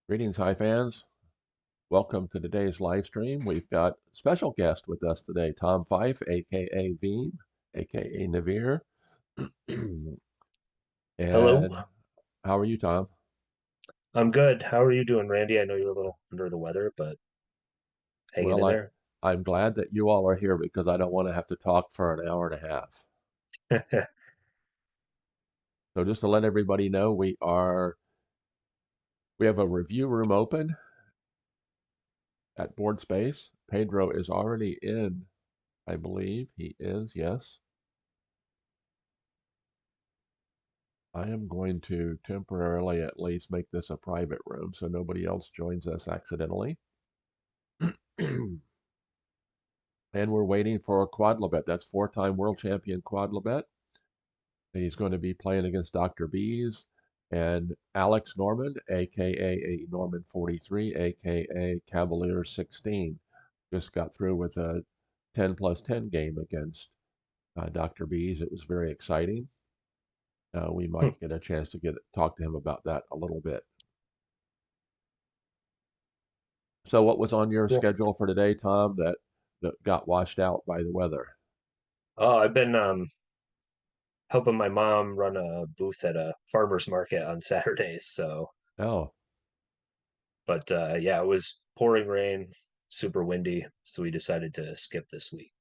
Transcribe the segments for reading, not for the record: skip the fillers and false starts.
Greetings, Hi fans. Welcome to today's live stream. We've got a special guest with us today, Tom Fife, aka Veem, aka Navir. Hello, And how are you, Tom? I'm good. How are you doing, Randy? I know you're a little under the weather, but hanging Well, in there. I'm glad that you all are here because I don't want to have to talk for an hour and a half. So just to let everybody know, we have a review room open at Board Space. Pedro is already in, I believe. He is, yes. I am going to temporarily at least make this a private room so nobody else joins us accidentally. And we're waiting for Quodlibet. That's four-time world champion Quodlibet. He's going to be playing against DrBeeezz and Alex Norman, aka Norman 43, aka Cavalier 16. Just got through with a 10 plus 10 game against DrBeeezz. It was very exciting. We might get a chance to talk to him about that a little bit. So, what was on your Cool. schedule for today, Tom, that got washed out by the weather? Oh, I've been helping my mom run a booth at a farmer's market on Saturdays. Oh, But yeah, it was pouring rain, super windy, so we decided to skip this week.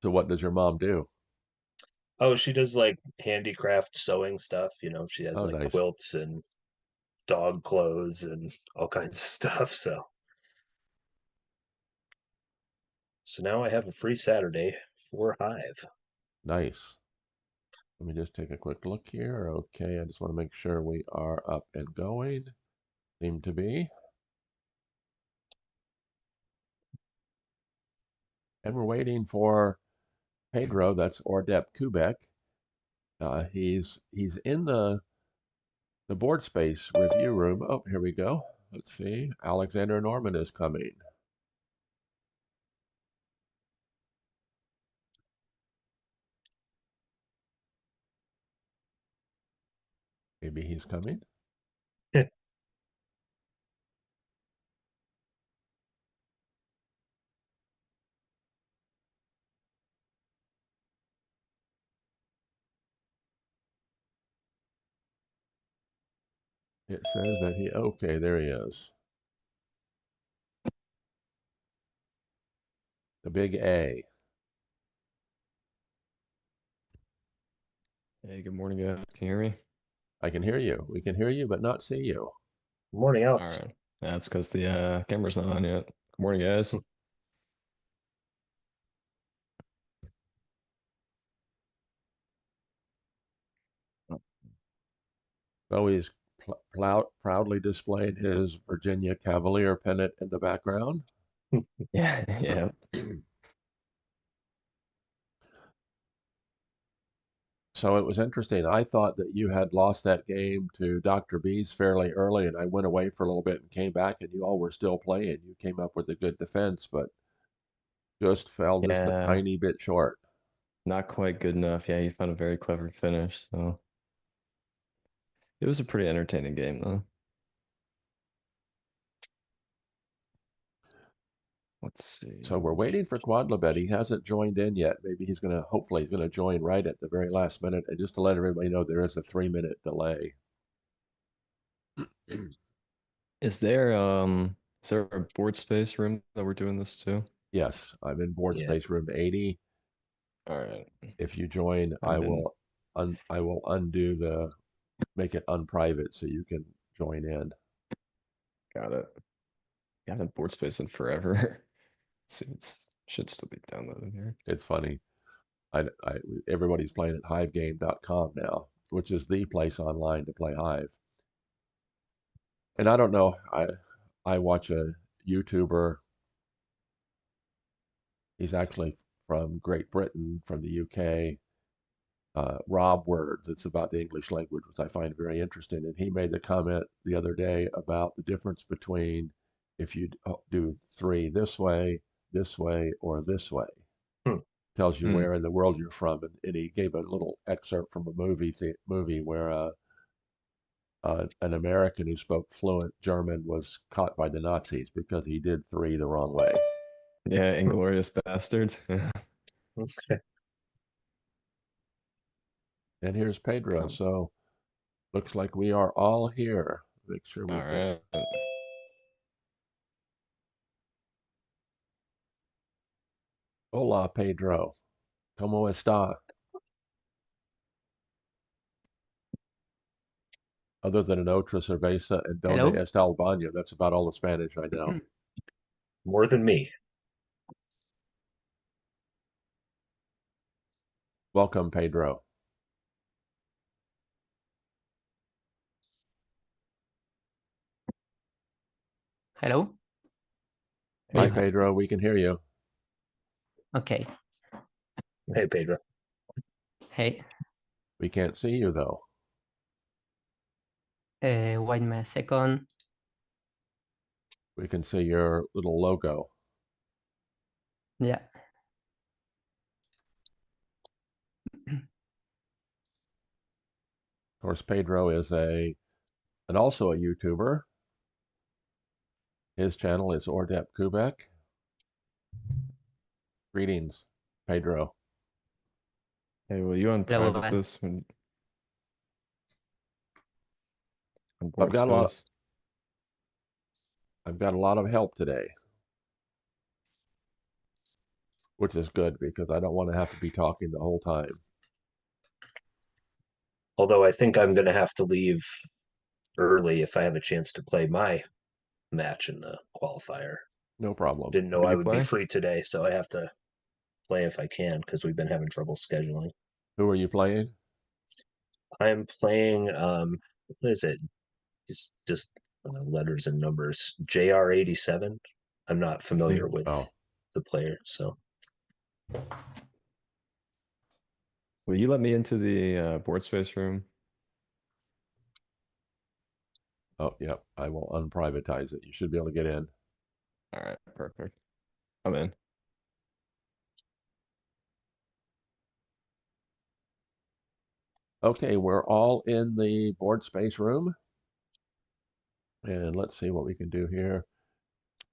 so what does your mom do? Oh, she does like handicraft sewing stuff. She has Oh, like nice. quilts and dog clothes and all kinds of stuff. So now I have a free Saturday for Hive. Nice. Let me just take a quick look here. Okay, I just want to make sure we are up and going. Seem to be. And we're waiting for Pedro, that's OrdepCubik. He's in the board space review room. Oh, here we go. Let's see. Alexander Norman is coming. Maybe he's coming. It says that okay, there he is. The big A. Hey, good morning, guys. Can you hear me? I can hear you. We can hear you, but not see you. Morning, All Alex. right. That's because the camera's not on yet. Good morning, guys. So he's proudly displayed his Virginia Cavalier pennant in the background. Yeah, yeah. So it was interesting. I thought that you had lost that game to DrBeeezz fairly early, and I went away for a little bit and came back, and you all were still playing. You came up with a good defense, but just fell just a Yeah, tiny bit short. not quite good enough. Yeah, he found a very clever finish. So it was a pretty entertaining game, though. Let's So see. we're waiting for Quodlibet. He hasn't joined in yet. Maybe hopefully he's gonna join right at the very last minute. And just to let everybody know, there is a 3 minute delay. Is there a board space room that we're doing this to? Yes, I'm in board Yeah. space room 80. All right. If you join, I've been I will make it unprivate so you can join in. got it. Got a board space in forever. Let's see, should still be downloaded here. It's funny. Everybody's playing at HiveGame.com now, which is the place online to play Hive. And I don't know. I watch a YouTuber. He's actually from Great Britain, from the UK. Rob Words. It's about the English language, which I find very interesting. And he made the comment the other day about the difference between if you do three this way, or this way. Hmm. Tells you Hmm. where in the world you're from. And he gave a little excerpt from a movie where an American who spoke fluent German was caught by the Nazis because he did 3 the wrong way. Yeah, Inglorious Bastards. Okay. And here's Pedro. So looks like we are all here. Make sure we All can. right. Hola, Pedro. ¿Cómo está? Other than an otra cerveza and donde Hello? está el baño, that's about all the Spanish I know. More than me. Welcome, Pedro. Hello? Hi, You have- Pedro. We can hear you. Okay. Hey, Pedro. Hey, We can't see you, though. wait me a second. We can see your little logo. Yeah. Of course, Pedro is and also a YouTuber. His channel is OrdepCubik. Greetings, Pedro. Hey, will you Hello, unprivate this when on I've board got a lot. space? I've got a lot of help today, which is good because I don't want to have to be talking the whole time. Although I think I'm going to have to leave early if I have a chance to play my match in the qualifier. No problem. Didn't know What do I you would be play? free today, so I have to play if I can because we've been having trouble scheduling. Who are you playing? I'm playing what is it? Just letters and numbers. JR87. I'm not familiar with Oh, the player, so Will you let me into the board space room? oh, yeah. I will unprivatize it. You should be able to get in. All right, perfect. I'm in. Okay, we're all in the board space room. And let's see what we can do here.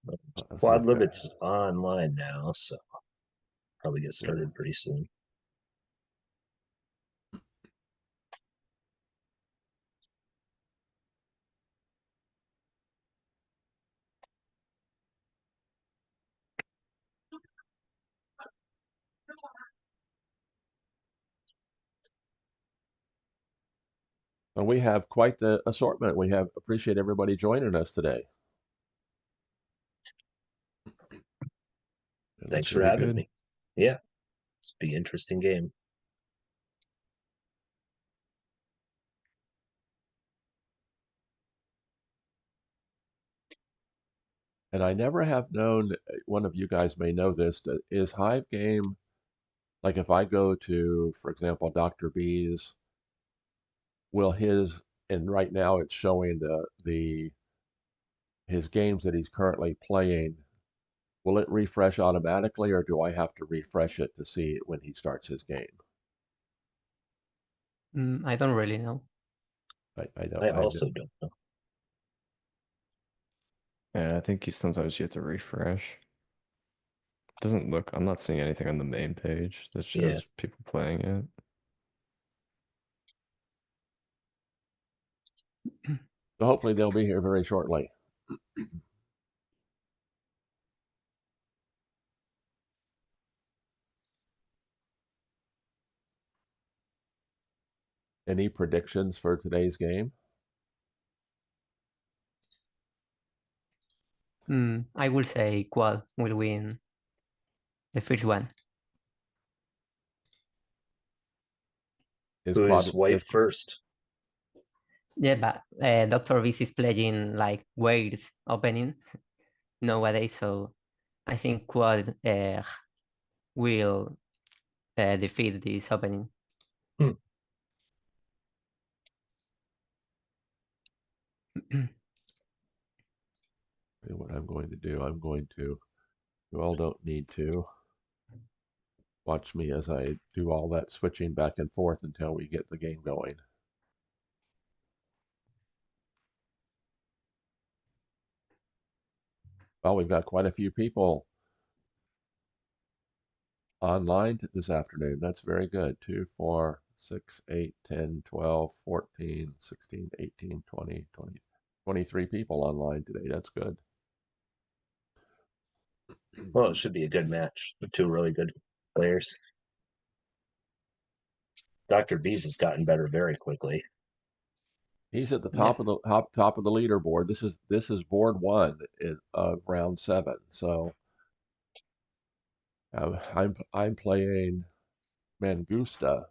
Let's see if Quodlibet's online now, so probably get yeah. started pretty soon. And we have quite the assortment. We have appreciate everybody joining us today. And Thanks let's for see. Should be having good. me. Yeah, it's be an interesting game. And I never have known, one of you guys may know this, is Hive Game, like if I go to, for example, DrBeeezz, will and right now it's showing his games that he's currently playing, will it refresh automatically or do I have to refresh it to see when he starts his game? I don't really know. I don't, I also don't know. Yeah, I think sometimes you have to refresh. Doesn't look, I'm not seeing anything on the main page that Yeah. shows people playing it. So hopefully they'll be here very shortly. Any predictions for today's game? I will say Quad will win the first one. Is Who Quad is white first? Yeah, but DrBeeezz is playing like weird opening nowadays, so I think Quad will defeat this opening. What I'm going to do, you all don't need to watch me as I do all that switching back and forth until we get the game going. Well, we've got quite a few people online this afternoon. That's very good. 2, 4, 6, 8, 10, 12, 14, 16, 18, 20, 20, 23 people online today. That's good. Well, it should be a good match with two really good players. DrBeeezz has gotten better very quickly. He's at the Yeah. top of the top of the leaderboard. This is board 1 of round 7. So I'm playing Mangusta.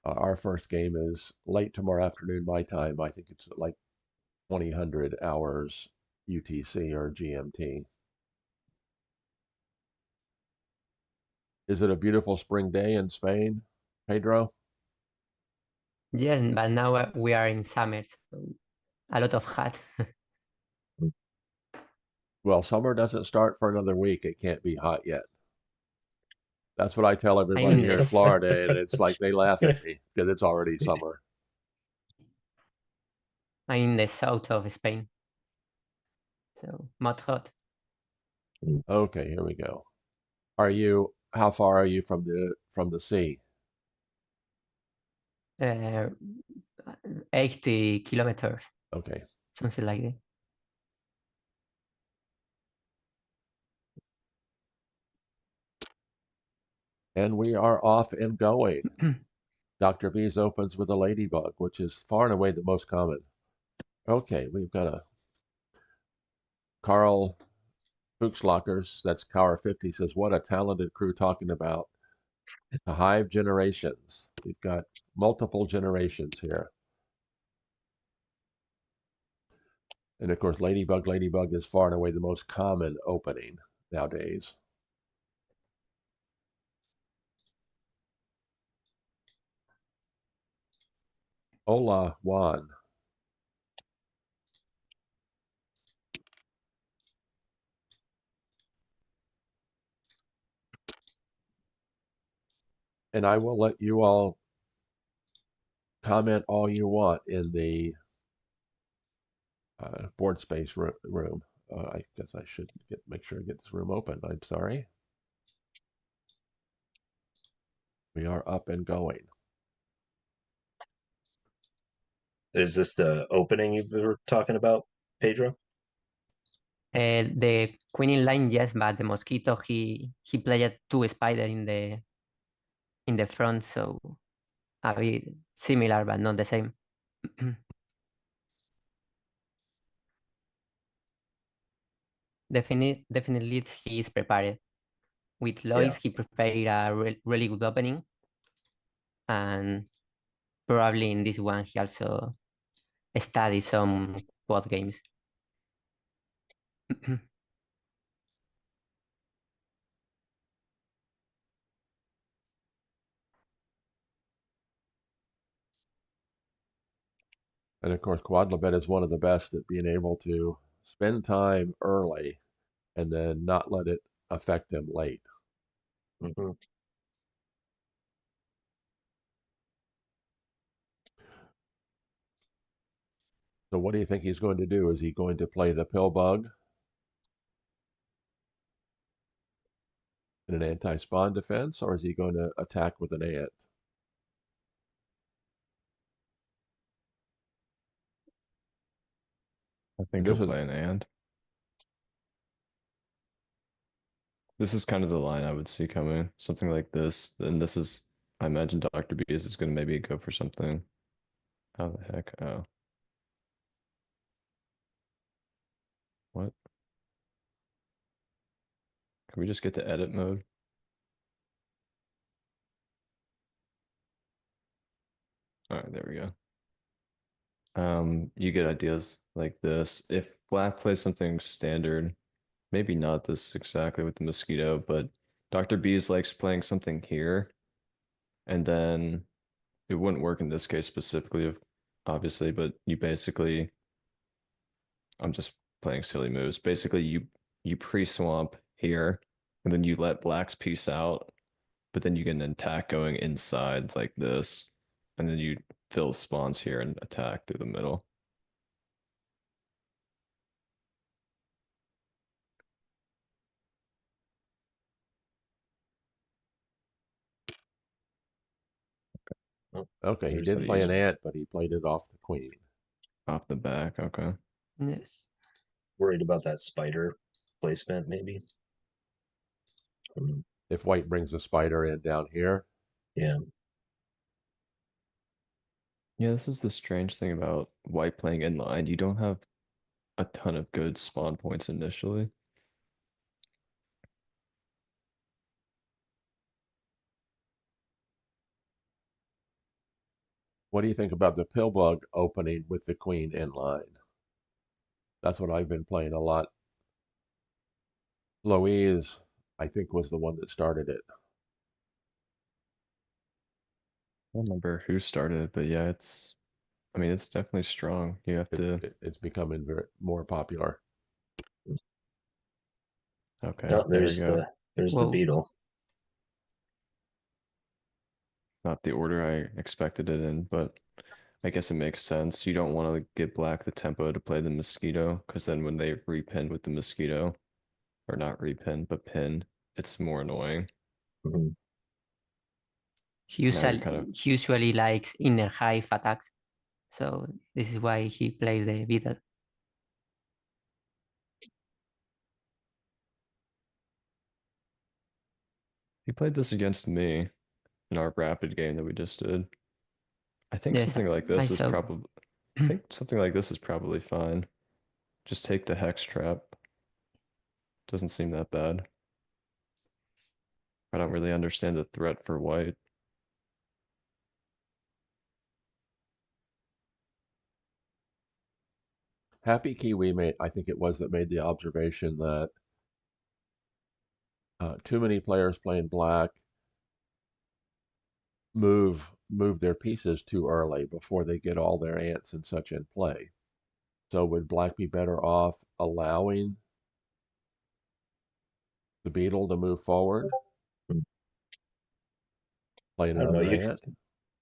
Our first game is late tomorrow afternoon my time. I think it's like 2000 hours UTC or GMT. Is it a beautiful spring day in Spain, Pedro? Yes, but now we are in summer, so a lot of hot. Well, summer doesn't start for another week. It can't be hot yet. That's what I tell everybody in here in this, Florida, and it's like they laugh at me because it's already summer. I'm in the south of Spain, so not hot. Okay, here we go. How far are you from the sea? 80 kilometers, Okay. something like that. And we are off and going. DrBeeezz opens with a ladybug, which is far and away the most common. Okay, we've got a Carl Fuchslockers, that's Cower 50, says, what a talented crew talking about the Hive generations. We've got multiple generations here. And of course, Ladybug is far and away the most common opening nowadays. Hola, Juan. And I will let you all comment all you want in the board space room. I guess I should make sure I get this room open. I'm sorry. We are up and going. Is this the opening you were talking about, Pedro? The queen in line, yes, but the mosquito he played 2 spider in the front, so a bit similar but not the same. Definitely he is prepared. With Lois, he prepared a really good opening, and probably in this one he also studied some quad games. And of course, Quodlibet is one of the best at being able to spend time early and then not let it affect him late. Mm-hmm. So what do you think he's going to do? Is he going to play the pill bug in an anti-spawn defense, or is he going to attack with an ant? I think This he'll is play an and. This is kind of the line I would see coming. Something like this. And this is, I imagine DrBeeezz is going to maybe go for something. How the heck? Oh. What? Can we just get to edit mode? All right, there we go. You get ideas like this. If Black plays something standard, maybe not this exactly with the mosquito, but DrBeeezz likes playing something here, and then it wouldn't work in this case specifically, obviously, but you basically, I'm just playing silly moves. Basically, you pre-swamp here, and then you let Black's piece out, but then you get an attack going inside like this, and then you fill spawns here and attack through the middle. Okay, he There's did the play an use- ant, but he played it off the queen. Off the back, okay. Yes. worried about that spider placement, maybe. If white brings a spider in down here, Yeah. Yeah, this is the strange thing about white playing inline. You don't have a ton of good spawn points initially. what do you think about the pillbug opening with the queen in line? That's what I've been playing a lot. Louise, I think, was the one that started it. I don't remember who started it, but yeah, I mean, it's definitely strong. You have to, It's becoming more popular. okay, Oh, there we there's go. the Whoa. beetle. Not the order I expected it in, but I guess it makes sense. You don't want to give black the tempo to play the mosquito, because then when they repin with the mosquito, or not repin, but pin, it's more annoying. Mhm. He Now you're kind of, he usually likes inner hive attacks. So this is why he plays the beetle. he played this against me in our rapid game that we just did. I think Yes, something like I this is saw. probably, I think something like this is probably fine. Just take the hex trap. Doesn't seem that bad. I don't really understand the threat for white. Happy Kiwi made, I think it was, that made the observation that too many players playing black move their pieces too early before they get all their ants and such in play. So would black be better off allowing the beetle to move forward, playing I don't know. another ant?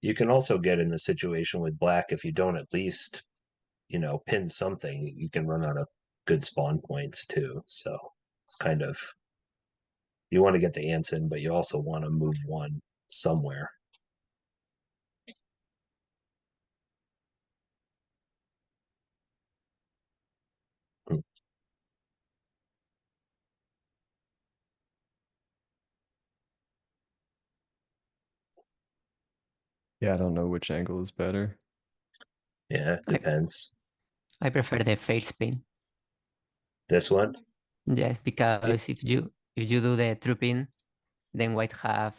You can also get in the situation with black if you don't at least, pin something. You can run out of good spawn points too. So it's kind of, you want to get the ants in, but you also want to move one somewhere. Hmm. Yeah, I don't know which angle is better. Yeah, it depends. I prefer the fail spin. This one? Yes, because if you do the true pin, then white have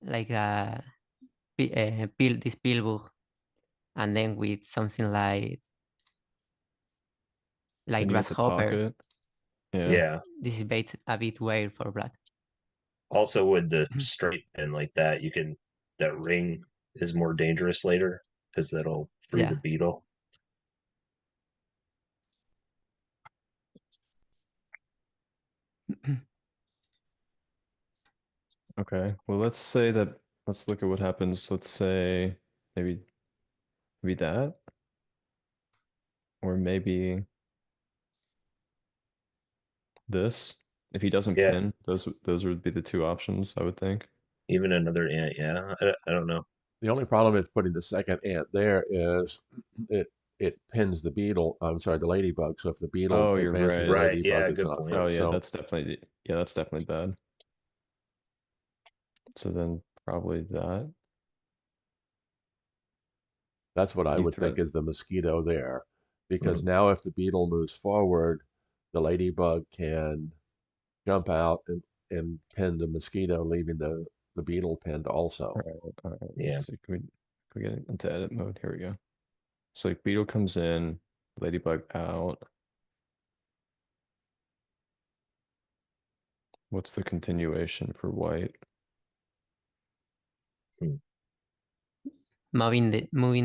like a this pill book, and then with something like Then you get the grasshopper, pocket. Yeah. Yeah. this is a bit weird for black. Also with the straight pin like that, that ring is more dangerous later because that'll free Yeah. the beetle. Okay. Well, let's look at what happens. Let's say maybe that, or maybe this. If he doesn't Yeah. pin, those would be the two options, I would think. Even another ant, yeah. I don't know. The only problem is putting the second ant there is it pins the beetle. I'm sorry, the ladybug. So if the beetle Oh, you're advances the right. Right, ladybug, yeah, it's good not point. fair. Oh yeah, So that's definitely bad. So then probably that. that's what I You would threat. think is the mosquito there, because Mhm. now if the beetle moves forward, the ladybug can jump out and pin the mosquito, leaving the beetle pinned also. All right. Yeah. Let's see. Can we get into edit mode? Here we go. So like beetle comes in, ladybug out. What's the continuation for white? Moving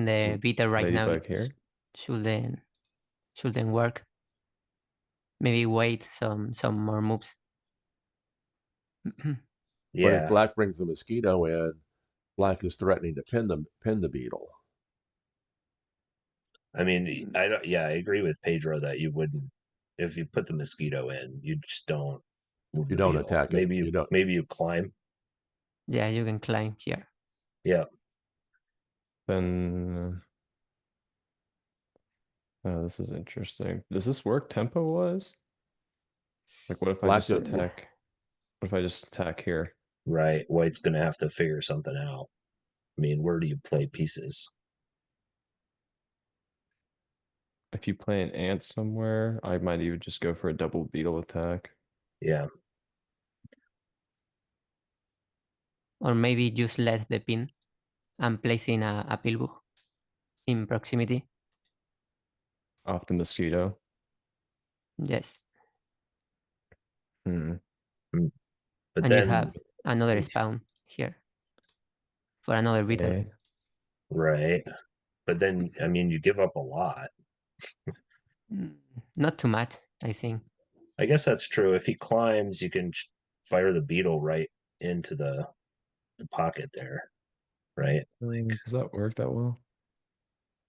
the beetle right now Ladybug here. shouldn't work. Maybe wait some more moves. But if Yeah. black brings the mosquito in, black is threatening to pin the beetle. I mean, I agree with Pedro that you wouldn't, if you put the mosquito in, you just don't move You the don't beetle. attack it. You don't. Maybe you climb. Yeah, you can climb here. Yeah. Then this is interesting. Does this work tempo-wise? Like what if I Black just attack? What if I just attack here? Right. White's gonna have to figure something out. I mean, where do you play pieces? If you play an ant somewhere, I might even just go for a double beetle attack. Yeah. Or maybe just let the pin and placing a pillbook in proximity. Off the mosquito. Yes. Hmm. But And then you have another spawn here for another beetle. Okay. right. But then I mean you give up a lot. Not too much, I think. I guess that's true. If he climbs, you can fire the beetle right into the pocket there. Right? Does that work that well?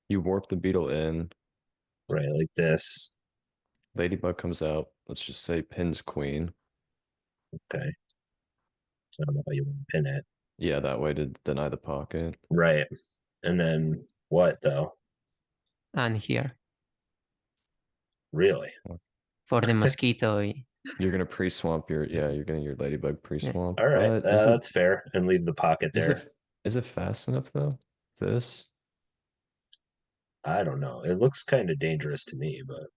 You warp the beetle in. Right, like this. Ladybug comes out. Let's just say pins queen. Okay. I don't know how you want to pin it. Yeah, that way to deny the pocket. Right. And then what though? And here Really? for the mosquito. You're gonna pre-swamp your you're getting your ladybug pre-swamp. All right. But is it That's fair. And leave the pocket there. is it fast enough though? This? I don't know. It looks kind of dangerous to me, but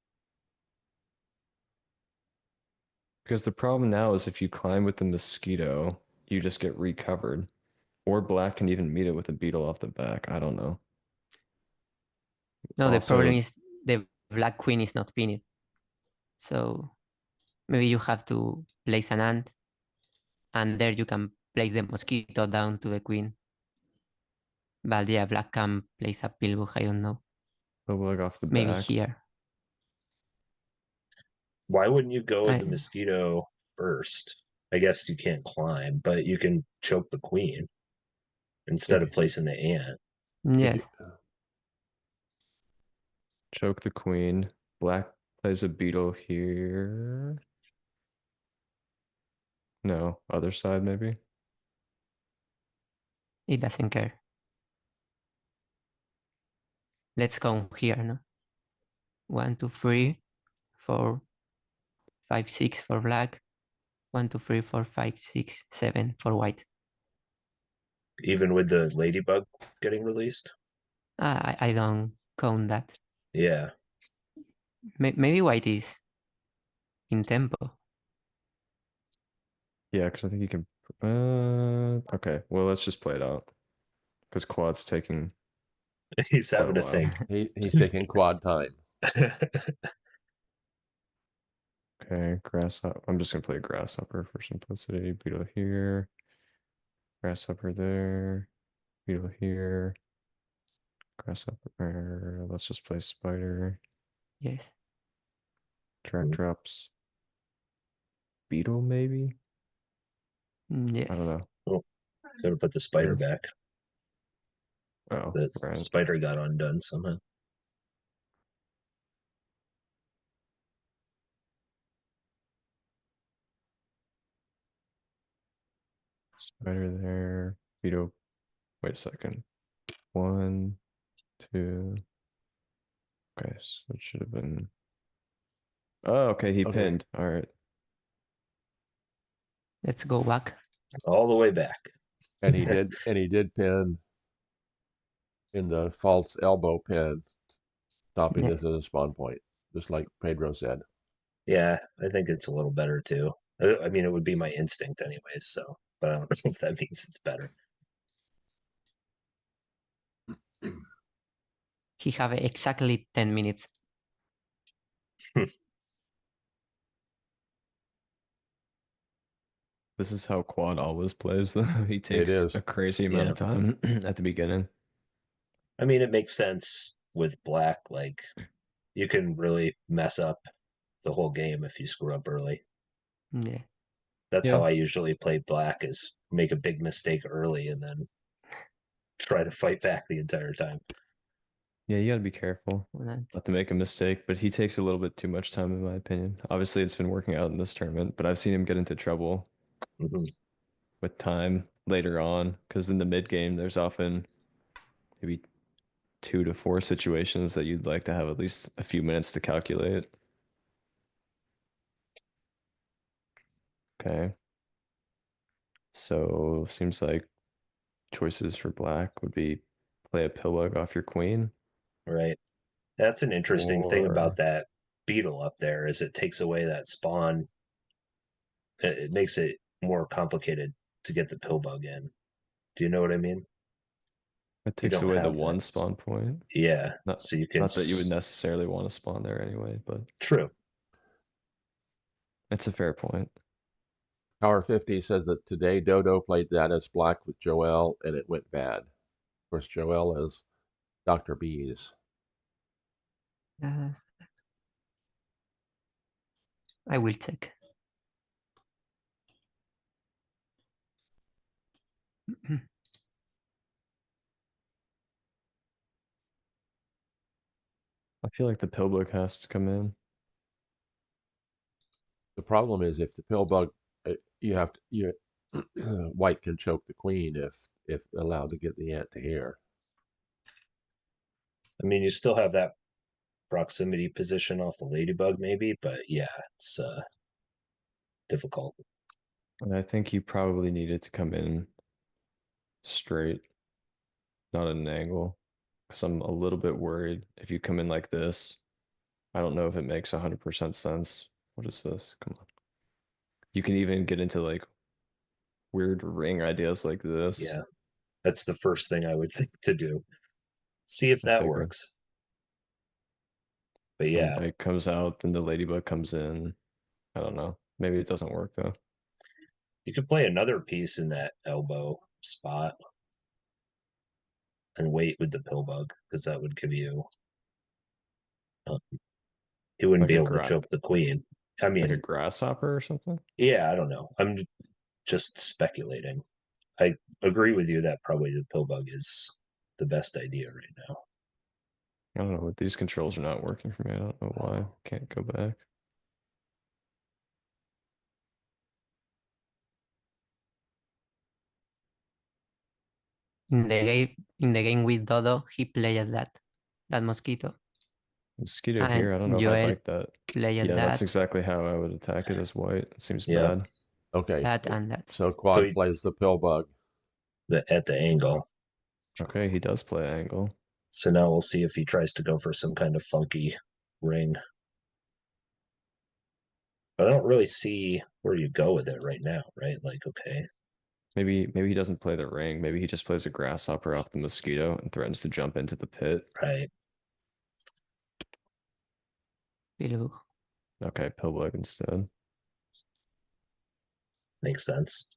Because the problem now is if you climb with the mosquito, you just get recovered. Or black can even meet it with a beetle off the back. I don't know. No, the Also, problem is the black queen is not pinned. So maybe you have to place an ant, and there you can place the mosquito down to the queen. But yeah, black can place a pillbook, I don't know. Ladybug off the Maybe back. here. why wouldn't you go with the mosquito first? I guess you can't climb, but you can choke the queen instead of placing the ant. Yes. Choke the queen. Black plays a beetle here. No, other side maybe. It doesn't care. Let's go here, no? 1, 2, 3, 4, 5, 6 for black. 1, 2, 3, 4, 5, 6, 7 for white. Even with the ladybug getting released? I don't count that. Yeah. Maybe white is in tempo. Yeah, because I think you can. Okay. Well, let's just play it out. Because quad's taking He's quite a having to while. think. He's taking quad time. Okay, grasshopper. I'm just gonna play grasshopper for simplicity. Beetle here. Grasshopper there. Beetle here. Grasshopper. Let's just play spider. Yes. Drag drops. Beetle maybe? Yes. I don't know. Oh, gotta put the spider Yeah. back. Oh, The right. spider got undone somehow. Spider there. Beetle. Wait a second. 1, 2. Okay, so it should have been. Oh, okay, he Okay. pinned. All right. Let's go back. All the way back. And he did pin in the false elbow pin, stopping Yeah. this as a spawn point, just like Pedro said. Yeah, I think it's a little better too. I mean, it would be my instinct anyways, so, but I don't know if that means it's better. He have exactly 10 minutes. This is how quad always plays, though. He takes is. a crazy amount of time at the beginning. I mean, it makes sense with black. Like, you can really mess up the whole game if you screw up early. Yeah. That's Yeah. how I usually play black: is make a big mistake early and then try to fight back the entire time. Yeah, you gotta be careful Well, not to make a mistake, but he takes a little bit too much time, in my opinion. Obviously, it's been working out in this tournament, but I've seen him get into trouble Mhm. with time later on, because in the mid game, there's often maybe 2 to 4 situations that you'd like to have at least a few minutes to calculate. Okay. So seems like choices for black would be play a pillbug off your queen. Right. That's an interesting thing Or about that beetle up there is it takes away that spawn. It makes it more complicated to get the pill bug in. Do you know what I mean? it You takes don't away the have one that. spawn point. Yeah. Not, So you can. not that you would necessarily want to spawn there anyway, but True. it's a fair point. Power 50 says that today Dodo played that as black with Joel and it went bad. Of course, Joel is DrBeeezz. I will check. I feel like the pillbug has to come in. The problem is if the pill bug, white can choke the queen if allowed to get the ant to here. I mean, you still have that proximity position off the ladybug, maybe, but yeah, it's difficult. And I think you probably needed to come in straight, not at an angle. Because I'm a little bit worried if you come in like this. I don't know if it makes 100% sense. What is this? Come on. You can even get into like weird ring ideas like this. Yeah, that's the first thing I would think to do. See if I that figure. works. But When yeah, white comes out, then the ladybug comes in. I don't know. Maybe it doesn't work though. you could play another piece in that elbow spot and wait with the pill bug because that would give you. He wouldn't Like be a able to choke the queen. I like a mean, grasshopper or something? yeah, I don't know. I'm just speculating. I agree with you that probably the pill bug is the best idea right now. I don't know. These controls are not working for me. I don't know why. Can't go back. In the game with Dodo, he played that mosquito. Mosquito And here. I don't know if I Joel like that. played Yeah, that's that, exactly how I would attack it as white. It seems Yeah. bad. Okay, that, and that. so Quad plays the pill bug. At the angle. Okay, he does play angle. So now we'll see if he tries to go for some kind of funky ring. But I don't really see where you go with it right now, right? Like, okay. Maybe he doesn't play the ring. Maybe he just plays a grasshopper off the mosquito and threatens to jump into the pit. Right. Okay, pillbug instead. Makes sense.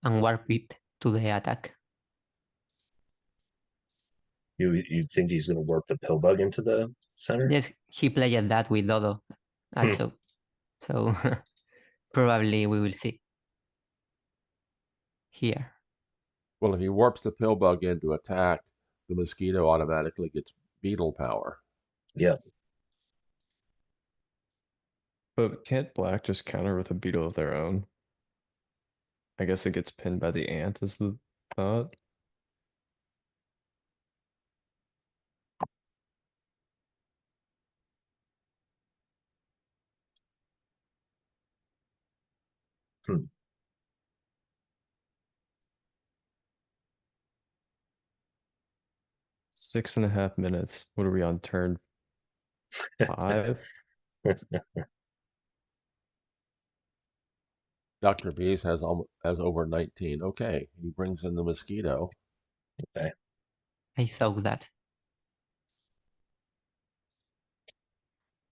And warp it to the attack. You think he's going to warp the pill bug into the center? Yes, he played that with Dodo also. So probably we will see here. Well, if he warps the pill bug into attack, the mosquito automatically gets beetle power. Yep. But can't black just counter with a beetle of their own? I guess it gets pinned by the ant is the thought. Hmm. Six and a half minutes. What are we on turn 5? DrBeeezz has over 19. Okay, he brings in the mosquito. Okay. I thought that.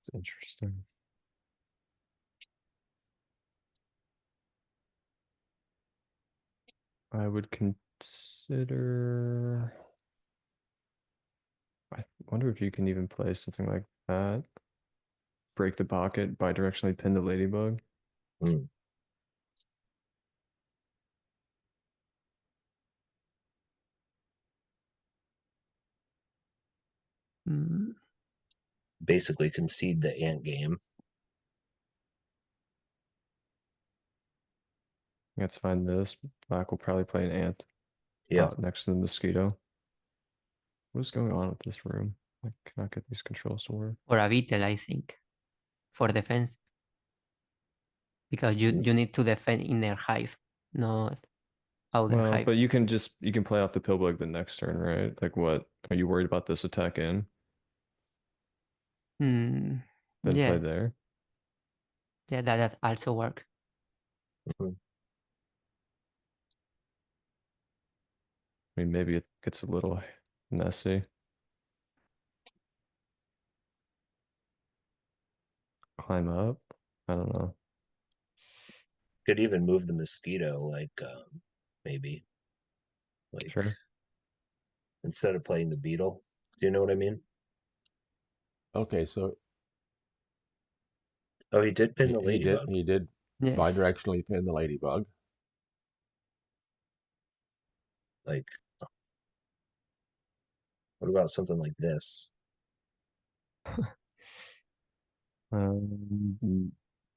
It's interesting. I would consider. I wonder if you can even play something like that. Break the pocket, bidirectionally pin the ladybug. Hmm. Basically concede the ant game. Let's find this. Black will probably play an ant. Yeah. next to the mosquito. What is going on with this room? I cannot get these controls to work. Or a beetle, I think, for defense. Because you need to defend inner hive, not outer Well, hive. but you can play off the pillbug the next turn, right? Like what? Are you worried about this attack in? Then play Yeah, there. yeah, that also work. Mhm. I mean, maybe it gets a little messy. Climb up? I don't know. Could even move the mosquito, like maybe, like Sure. instead of playing the beetle. Do you know what I mean? Okay, so Oh, he did pin the he ladybug. did Yes. bidirectionally pin the ladybug. Like, what about something like this?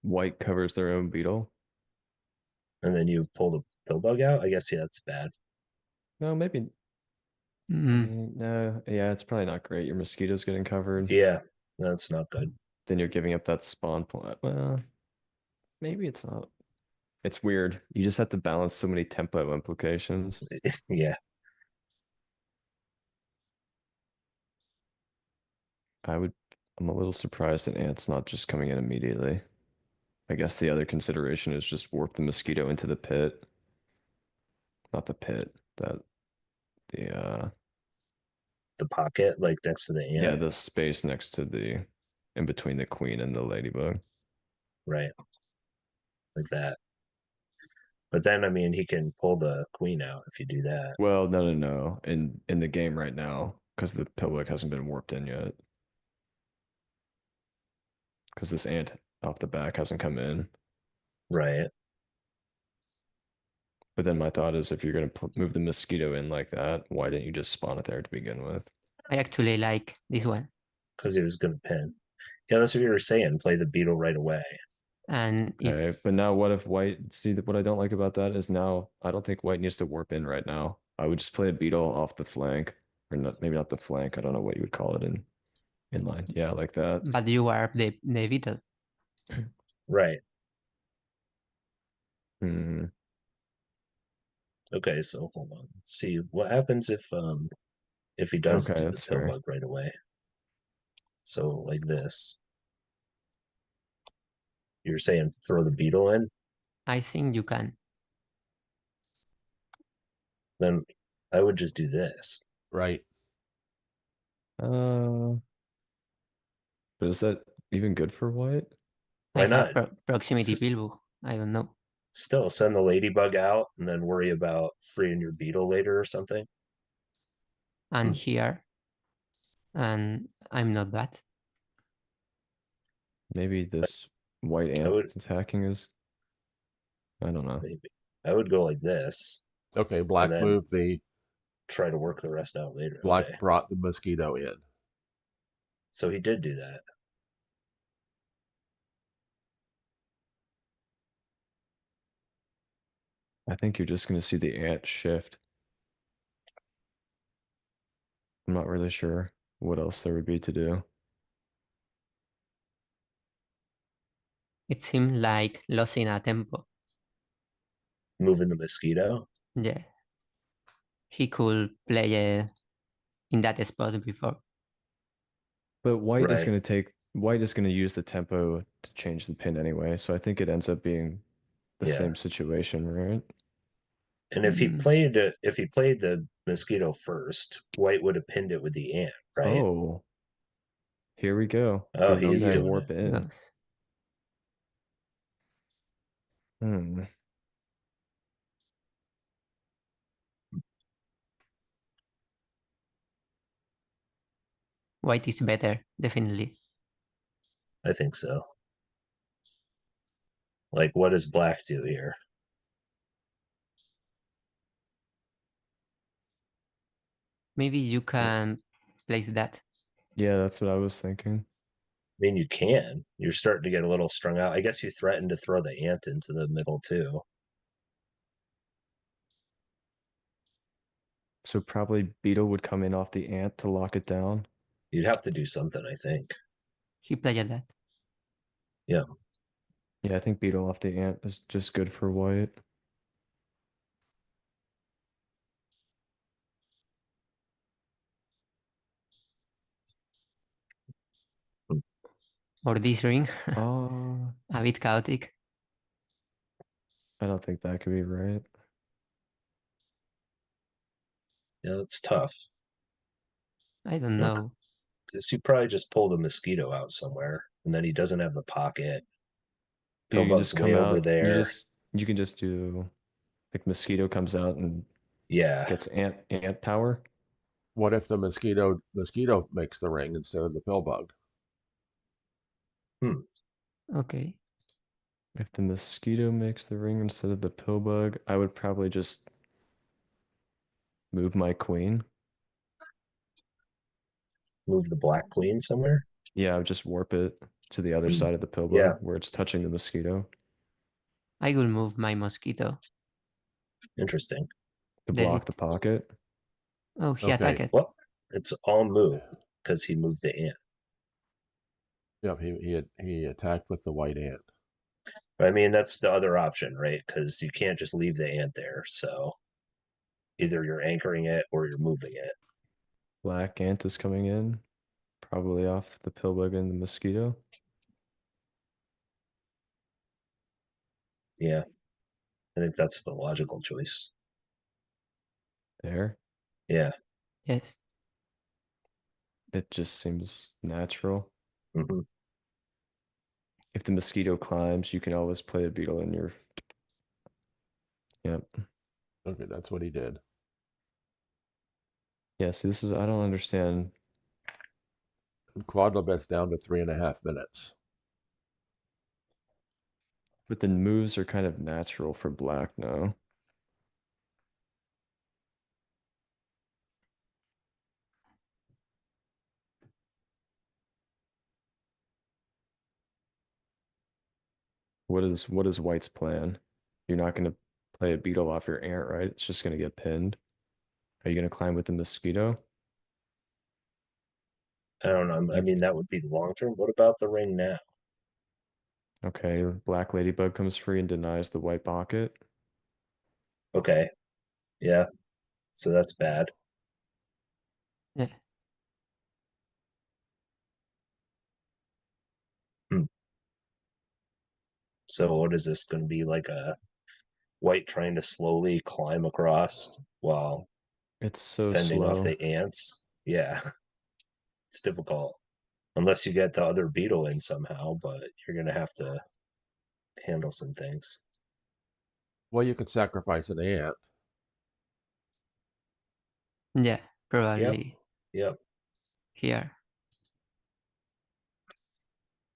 White covers their own beetle. And then you pull the pillbug out? I guess, yeah, that's bad. No, maybe. No, yeah, it's probably not great. Your mosquito's getting covered. Yeah, that's not good. Then you're giving up that spawn point. Well, maybe it's not. It's weird. You just have to balance so many tempo implications. Yeah. I'm a little surprised that Ant's not just coming in immediately. I guess the other consideration is just warp the mosquito into the pit. Not the pit, the The pocket, like next to the ant. yeah, the space next to the in between the queen and the ladybug. Right. Like that. But then, I mean, he can pull the queen out if you do that. Well, no. In the game right now, because the pillbug hasn't been warped in yet. Because this ant off the back hasn't come in. Right. But then my thought is, if you're going to move the mosquito in like that, why didn't you just spawn it there to begin with? I actually like this one. Because he was going to pin. Yeah, that's what you were saying. Play the beetle right away. And Okay, but now what if white, see, what I don't like about that is now I don't think white needs to warp in right now. I would just play a beetle off the flank, or not, maybe not the flank. I don't know what you would call it in line. Yeah, like that. but you are the beetle. Right. Hmm. Okay, so hold on. Let's see what happens if he does Okay, do the that's fair. pillbug right away. So like this. You're saying throw the beetle in? I think you can. Then I would just do this. Right. But is that even good for white? Why I have not? proximity pillbug. I don't know. Still send the ladybug out and then worry about freeing your beetle later or something. And here, and I'm not bad. Maybe this white ant that's attacking is. I don't know. Maybe I would go like this. Okay, black then moved the try to work the rest out later. black Okay. brought the mosquito in. So he did do that. I think you're just going to see the ant shift. I'm not really sure what else there would be to do. It seemed like losing a tempo. Moving the mosquito. Yeah. He could play in that spot before. But white is Right. going to take white is going to use the tempo to change the pin anyway, so I think it ends up being the Yeah. same situation, right? And if he played the mosquito first, white would have pinned it with the ant, right? Oh, here we go. Oh, For he's midnight doing warp it. in. White is better, definitely. I think so. Like, what does black do here? Maybe you can place that. Yeah, that's what I was thinking. I mean, you can. You're starting to get a little strung out. I guess you threatened to throw the ant into the middle too. So probably beetle would come in off the ant to lock it down. You'd have to do something, I think. He played that. Yeah. Yeah, I think beetle off the ant is just good for white. Or this ring. Oh, A bit chaotic. I don't think that could be right. Yeah, that's tough. I don't know. Because you probably just pull the mosquito out somewhere, and then he doesn't have the pocket. You can Pillbug's just come way over out. there. You can just do like mosquito comes out and Yeah. gets ant power. What if the mosquito makes the ring instead of the pill bug? Okay. If the mosquito makes the ring instead of the pill bug, I would probably just move my queen. Move the black queen somewhere. Yeah, I would just warp it to the other side of the pill bug Yeah. where it's touching the mosquito I will move my mosquito. Interesting. to block Delete. the pocket. Oh, he Okay. attacked. Well, it's all moved because he moved the ant. Yep, he attacked with the white ant. I mean, that's the other option, right? Because you can't just leave the ant there. So either you're anchoring it or you're moving it. Black ant is coming in, probably off the pill bug and the mosquito. Yeah. I think that's the logical choice. There. Yeah. Yes. It just seems natural. Hmm. If the mosquito climbs, you can always play a beetle in your. Yep. Okay, that's what he did. Yeah, see, this is, I don't understand. Quodlibet's down to 3.5 minutes. But the moves are kind of natural for black now. What is white's plan? You're not going to play a beetle off your ant, right? It's just going to get pinned. Are you going to climb with the mosquito? I don't know. I mean, that would be the long term. What about the ring now? Okay, black ladybug comes free and denies the white pocket. Okay. Yeah. So that's bad. Yeah. So what is this going to be, like a white trying to slowly climb across while It's so fending off slow. the ants? Yeah. It's difficult. Unless you get the other beetle in somehow, but you're going to have to handle some things. Well, you could sacrifice an ant. Yeah. Probably Yep. here.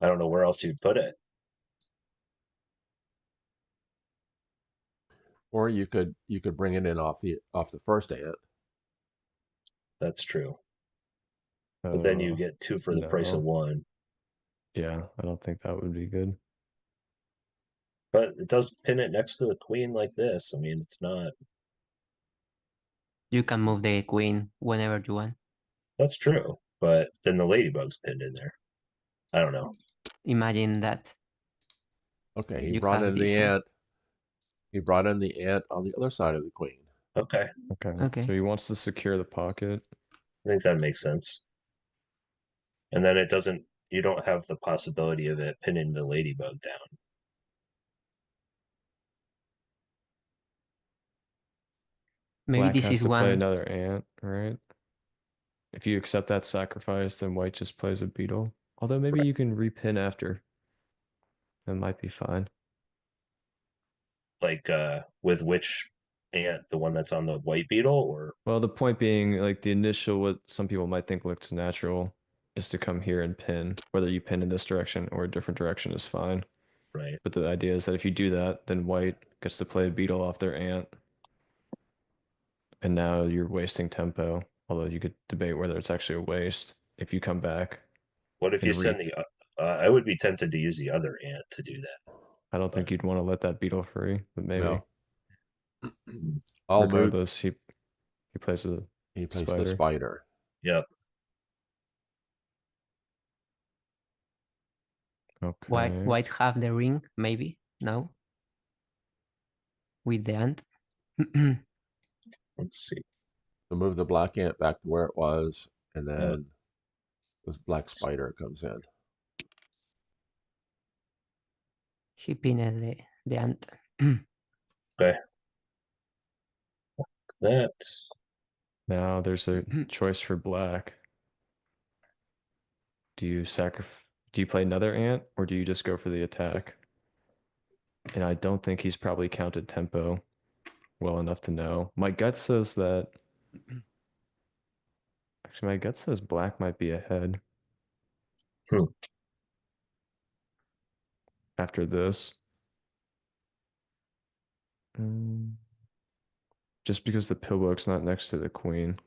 I don't know where else you'd put it. Or you could bring it in off the first ant. That's true. But then you get two for the price of No. one. Yeah, I don't think that would be good. But it does pin it next to the queen like this. I mean, it's not. You can move the queen whenever you want. That's true. But then the ladybug's pinned in there. I don't know. Imagine that. Okay, he You brought have in the this, ant. He brought in the ant on the other side of the queen. Okay. Okay. So he wants to secure the pocket. I think that makes sense. And then you don't have the possibility of it pinning the ladybug down. Maybe Black this has is to play one. another ant, right? If you accept that sacrifice, then white just plays a beetle. Although maybe you can repin after. That might be fine. Like with which ant? The one that's on the white beetle, or Well, the point being, like the initial, what some people might think looks natural is to come here and pin. Whether you pin in this direction or a different direction is fine. right? But the idea is that if you do that, then white gets to play a beetle off their ant. And now you're wasting tempo. Although you could debate whether it's actually a waste if you come back. What if And you send the? I would be tempted to use the other ant to do that. I don't think you'd want to let that beetle free, but maybe. No. All moot. Regardless, He plays a He plays the spider. spider. Yep. Okay. White have the ring, maybe? No? With the ant? Let's see. So move the black ant back to where it was, and then this black spider comes in. He pinned the ant. Okay. That. Now there's a choice for black. Do you play another ant, or do you just go for the attack? And I don't think he's probably counted tempo well enough to know. My gut says that. Actually, my gut says black might be ahead. After this. Just because the pillbook's not next to the queen.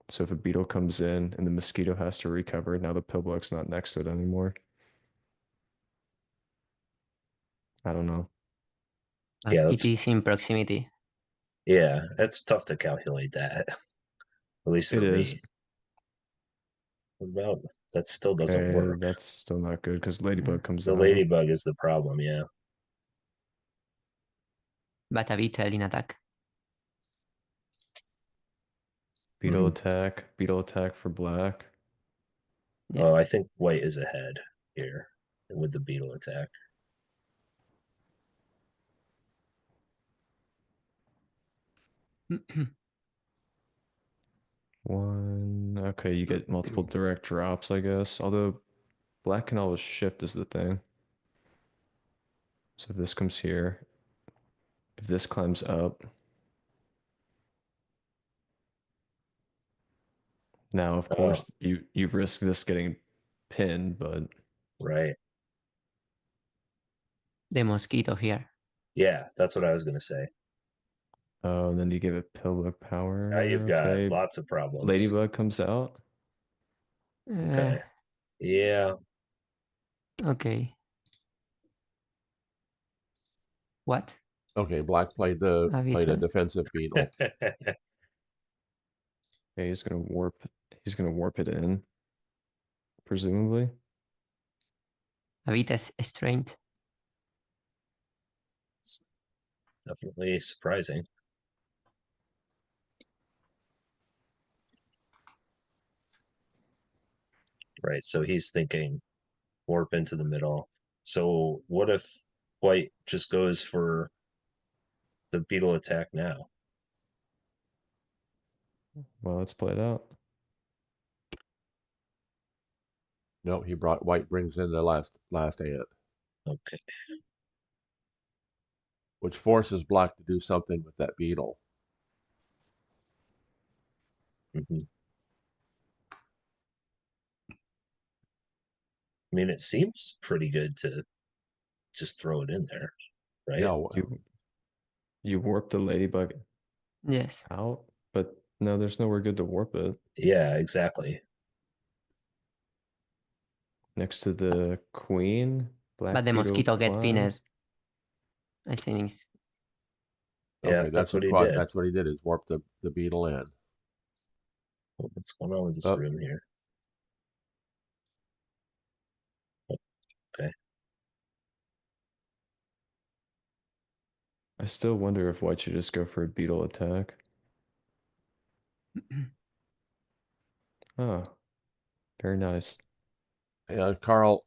So if a beetle comes in and the mosquito has to recover, now the pillbook's not next to it anymore. I don't know. But Yeah, it is in proximity. Yeah, it's tough to calculate that. At least for It me. is. Well, that still doesn't Okay, work. that's still not good because ladybug comes The out. ladybug is the problem, yeah. But a beetle in attack. Beetle attack for black. Yes. Oh, I think white is ahead here with the beetle attack. One. Okay, you get multiple direct drops, I guess. Although black can always shift is the thing. So if this comes here, if this climbs up, now of course you risk this getting pinned, but Right. The mosquito here. Yeah, that's what I was gonna say. oh, and then you give it pillbook power. Now you've got Okay, lots of problems. ladybug comes out. Okay. Yeah. Okay. What? Okay, black played a beetle. defensive beetle. Okay, he's gonna warp it in, presumably. A bit strange. It's definitely surprising. Right, so he's thinking warp into the middle. So what if white just goes for the beetle attack now? Well, let's play it out. No, white brings in the last ant, Okay. which forces black to do something with that beetle. I mean, it seems pretty good to just throw it in there, right? Yeah, You warp the ladybug Yes. out, but no, there's nowhere good to warp it. Yeah, exactly. Next to the queen, black But the beetle mosquito get pinned. climbs. I think it's Yeah, okay, that's what he did. That's what he did, is warp the beetle in. What's going on with this Oh. room here? Okay. I still wonder if white should just go for a beetle attack. Oh, very nice. Carl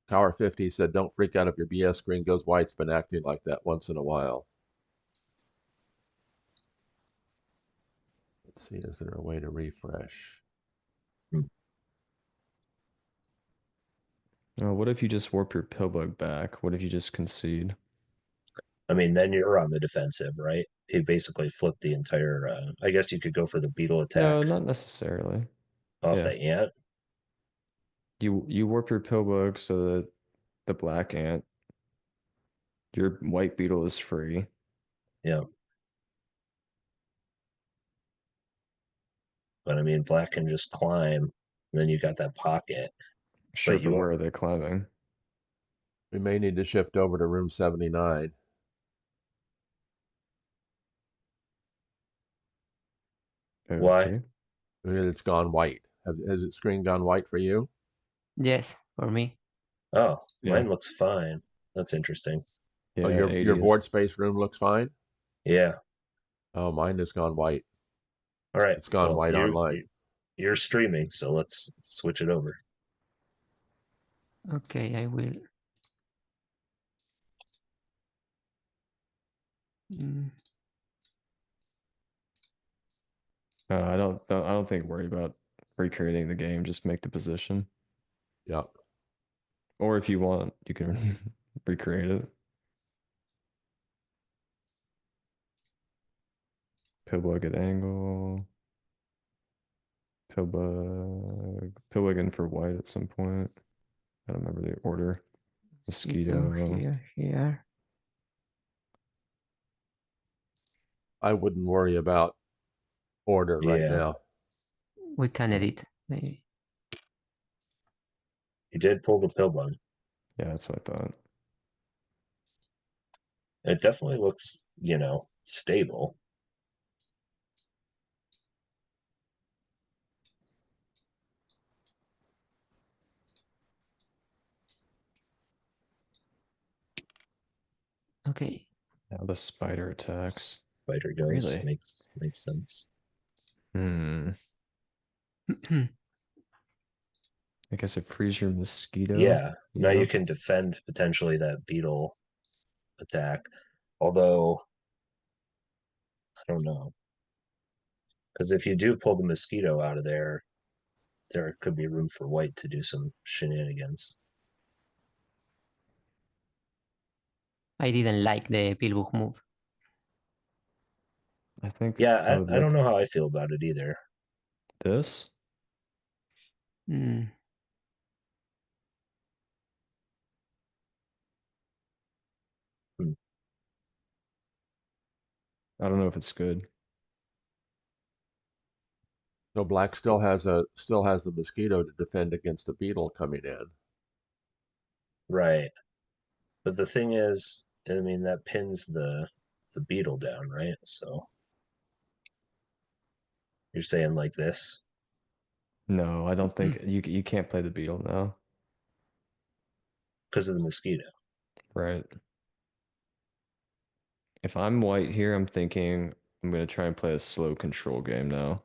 Tower 50 said, "Don't freak out if your BS screen goes white. It's been acting like that once in a while." Let's see, is there a way to refresh? Oh, what if you just warp your pillbug back? What if you just concede? I mean, then you're on the defensive, right? He basically flipped the entire. I guess you could go for the beetle attack. No, not necessarily. Off the ant. You warp your pillbug so that the black ant, your white beetle, is free. Yeah. But I mean, black can just climb, and then you got that pocket. Sure, but where are they climbing? We may need to shift over to room 79. Why? Okay. It's gone white. Has its screen gone white for you? Yes, for me. Oh, Yeah. mine looks fine. That's interesting. Yeah, Oh, your 80 board is space room looks fine. Yeah. Oh, mine has gone white. All right. It's gone Well, white online. you're streaming, so let's switch it over. Okay, I will. Mm, I don't think worry about recreating the game, just make the position. Yeah. Or if you want, you can recreate it. Pillbug at angle. Pillbug in for white at some point. I don't remember the order. Mosquito. here. I wouldn't worry about order right Yeah. now. We can edit, maybe. You did pull the pill button. Yeah, that's what I thought. It definitely looks, stable. Okay. Now the spider attacks. Spider goes Really? makes sense. I guess it frees your mosquito. Yeah. Now Yeah. you can defend potentially that beetle attack. Although I don't know. Because if you do pull the mosquito out of there could be room for white to do some shenanigans. I didn't like the pillbook move. I think Yeah, would I don't look know how I feel about it either. this. Mm, Hmm. I don't know if it's good. So black still has the mosquito to defend against the beetle coming in. Right. But the thing is, I mean, that pins the beetle down, right? So you're saying like this? No, I don't think you can't play the beetle now. Because of the mosquito. Right. If I'm white here, I'm thinking I'm gonna try and play a slow control game now.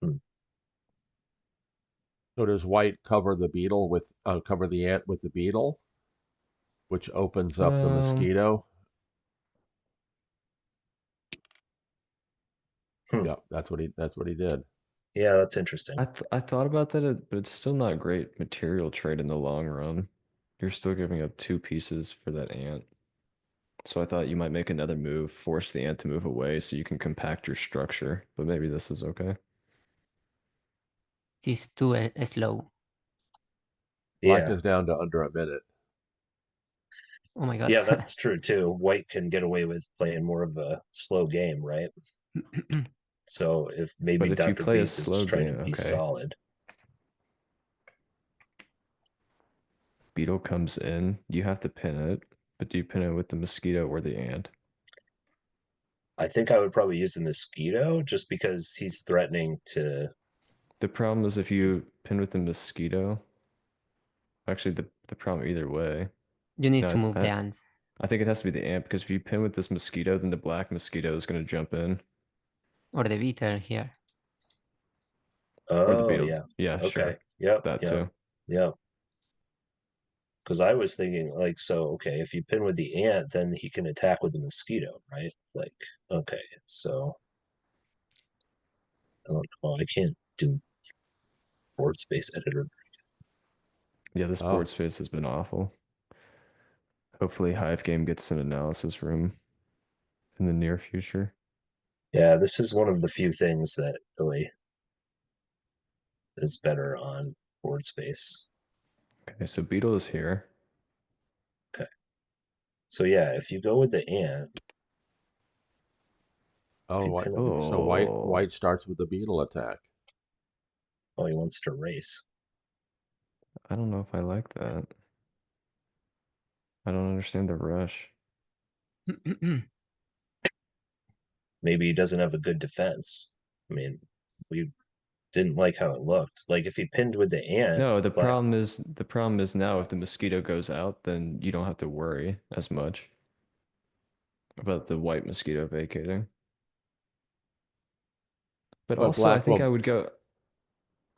Hmm. So does white cover the beetle with cover the ant with the beetle, which opens up the mosquito? Hmm. Yeah, that's what he did. Yeah, that's interesting. I thought about that, but it's still not a great material trade in the long run. You're still giving up 2 pieces for that ant. So I thought you might make another move, force the ant to move away so you can compact your structure, but maybe this is okay. It's too slow. Black Yeah. is down to under a minute. Oh my god. Yeah, that's true too. White can get away with playing more of a slow game, right? So if maybe But if you play a DrBeeezz is slow just trying game, to be okay. solid. Beetle comes in, you have to pin it, but do you pin it with the mosquito or the ant? I think I would probably use the mosquito just because he's threatening to. The problem is if you pin with the mosquito, actually the problem either way. You need to No, move the ant. I think it has to be the ant because if you pin with this mosquito, then the black mosquito is going to jump in. Or the beetle here. Or the Oh beetle. yeah. Yeah, Okay. sure. Yep. That Yep. too. Yep. Because I was thinking like, so okay, if you pin with the ant, then he can attack with the mosquito, right? Like, okay, so I don't know. I can't do board space editor. Yeah, this board Oh, space has been awful. Hopefully Hive Game gets an analysis room in the near future. Yeah, this is one of the few things that really is better on board space. Okay, so Beetle is here. Okay. So yeah, if you go with the ant, oh, what? So Oh, white starts with the beetle attack. he wants to race. I don't know if I like that. I don't understand the rush. Maybe he doesn't have a good defense. I mean, we didn't like how it looked. Like if he pinned with the ant, No, black. the problem is now if the mosquito goes out, then you don't have to worry as much about the white mosquito vacating. But But also, I black think I will, would go.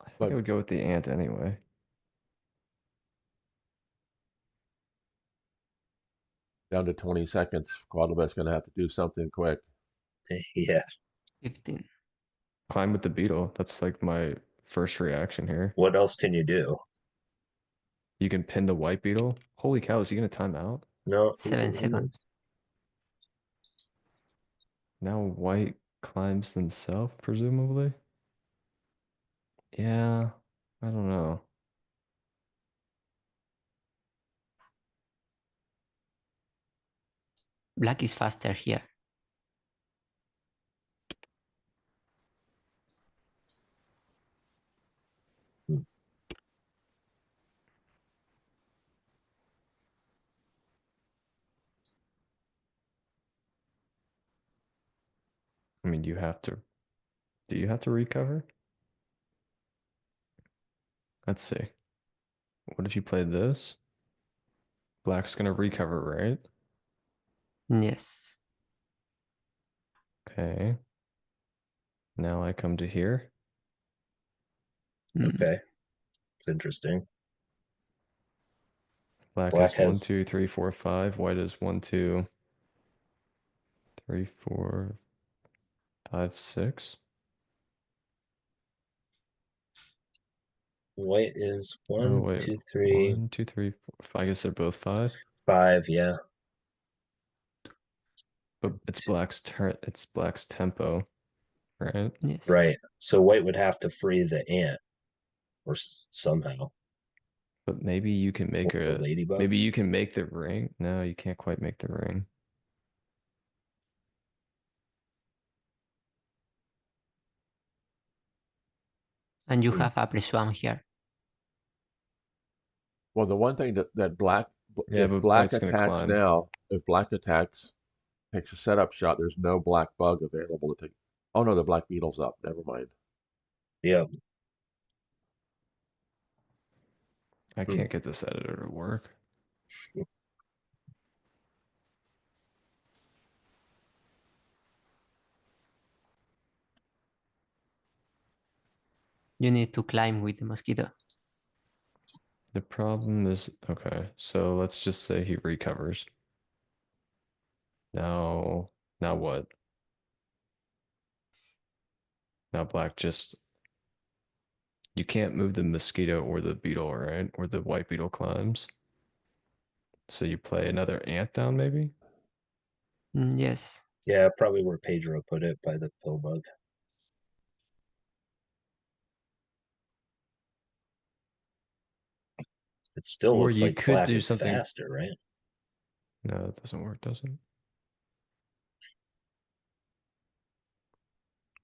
I think but I would go with the ant anyway. down to 20 seconds. Quodlibet's going to have to do something quick. Yeah. 15. Climb with the beetle. That's like my first reaction here. What else can you do? You can pin the white beetle. Holy cow, is he gonna time out? No. 7 seconds. Now white climbs themselves, presumably. Yeah, I don't know. Black is faster here. I mean, you have to. Do you have to recover? Let's see. What if you play this? Black's gonna recover, right? Yes. Okay. Now I come to here. Okay. It's interesting. Black Black has 1, has 2, 3, 4, 5. White is 1, 2, 3, 4, 5, 6. white is Oh, one, wait. two, three, 1, 2, 3, 4. I guess they're both 5. 5. Yeah. But it's black's turn. It's black's tempo, right? Yes. Right. So white would have to free the ant or somehow. But maybe you can make The a. ladybug. Maybe you can make the ring. No, you can't quite make the ring. And you have a pre-swam here. Well, the one thing that black, Yeah, if but black white's gonna attacks climb. now, if black attacks, takes a setup shot, there's no black bug available to take. Oh no, the black beetle's up. Never mind. Yeah. I can't get this editor to work. You need to climb with the mosquito. The problem is, okay, so let's just say he recovers. Now what? Now black just, you can't move the mosquito or the beetle, right? Or the white beetle climbs. So you play another ant down, maybe? Yes. Yeah, probably where Pedro put it by the pill bug. It still Or looks you like could black do is something. faster, right? No, that doesn't work, does it?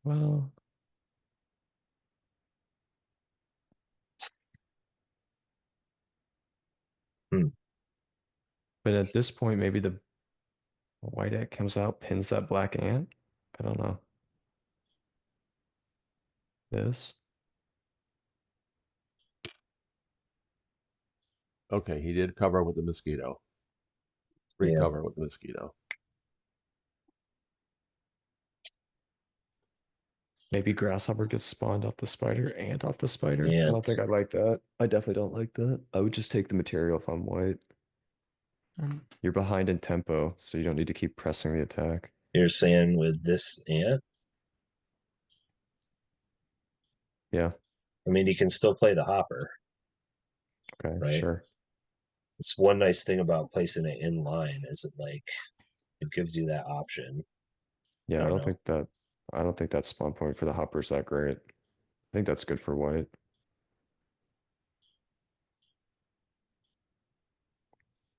Well, but at this point, maybe the white ant comes out, pins that black ant. I don't know. This. Okay, he did cover with the mosquito. Recover with the mosquito. Maybe grasshopper gets spawned off the spider, ant off the spider. I Ant. don't think I'd like that. I definitely don't like that. I would just take the material if I'm white. You're behind in tempo, so you don't need to keep pressing the attack. You're saying with this ant? Yeah. I mean, you can still play the hopper. Okay, right? sure. It's one nice thing about placing it in line is it gives you that option. Yeah, I don't know. I don't think that spawn point for the hopper is that great. I think that's good for white.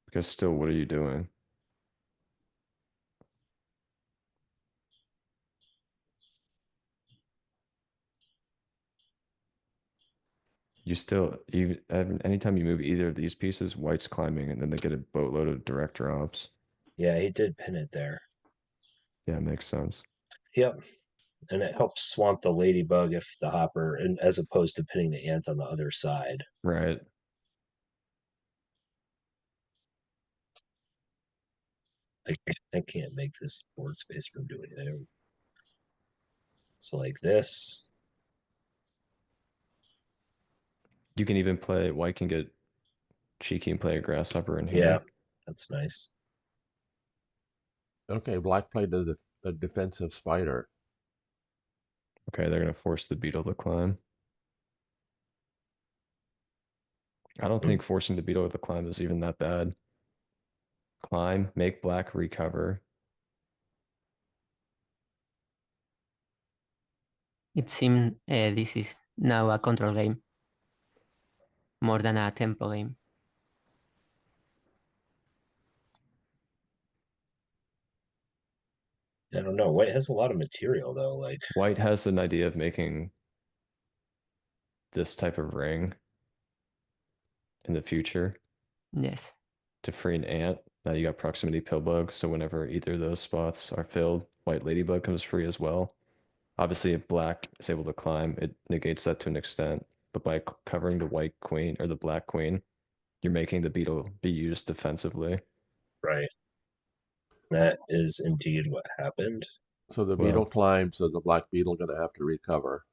Because still, what are you doing? Anytime you move either of these pieces, white's climbing and then they get a boatload of direct drops. Yeah, he did pin it there. Yeah, makes sense. Yep. And it helps swamp the ladybug if the hopper, and as opposed to pinning the ant on the other side. Right. I can't make this board space from doing anything. So like this. You can even play, white can get cheeky and play a grasshopper in here. Yeah, that's nice. Okay, black played the defensive spider. Okay, they're going to force the beetle to climb. I don't think forcing the beetle to climb is even that bad. Climb, make black recover. It seems this is now a control game more than a tempo game. I don't know. White has a lot of material though. Like White has an idea of making this type of ring in the future Yes. to free an ant. Now you got proximity pillbug, so whenever either of those spots are filled, white ladybug comes free as well. Obviously, if black is able to climb, it negates that to an extent. But by covering the white queen or the black queen, you're making the beetle be used defensively. right. That is indeed what happened. So the beetle Well, climbs, so the black beetle going to have to recover.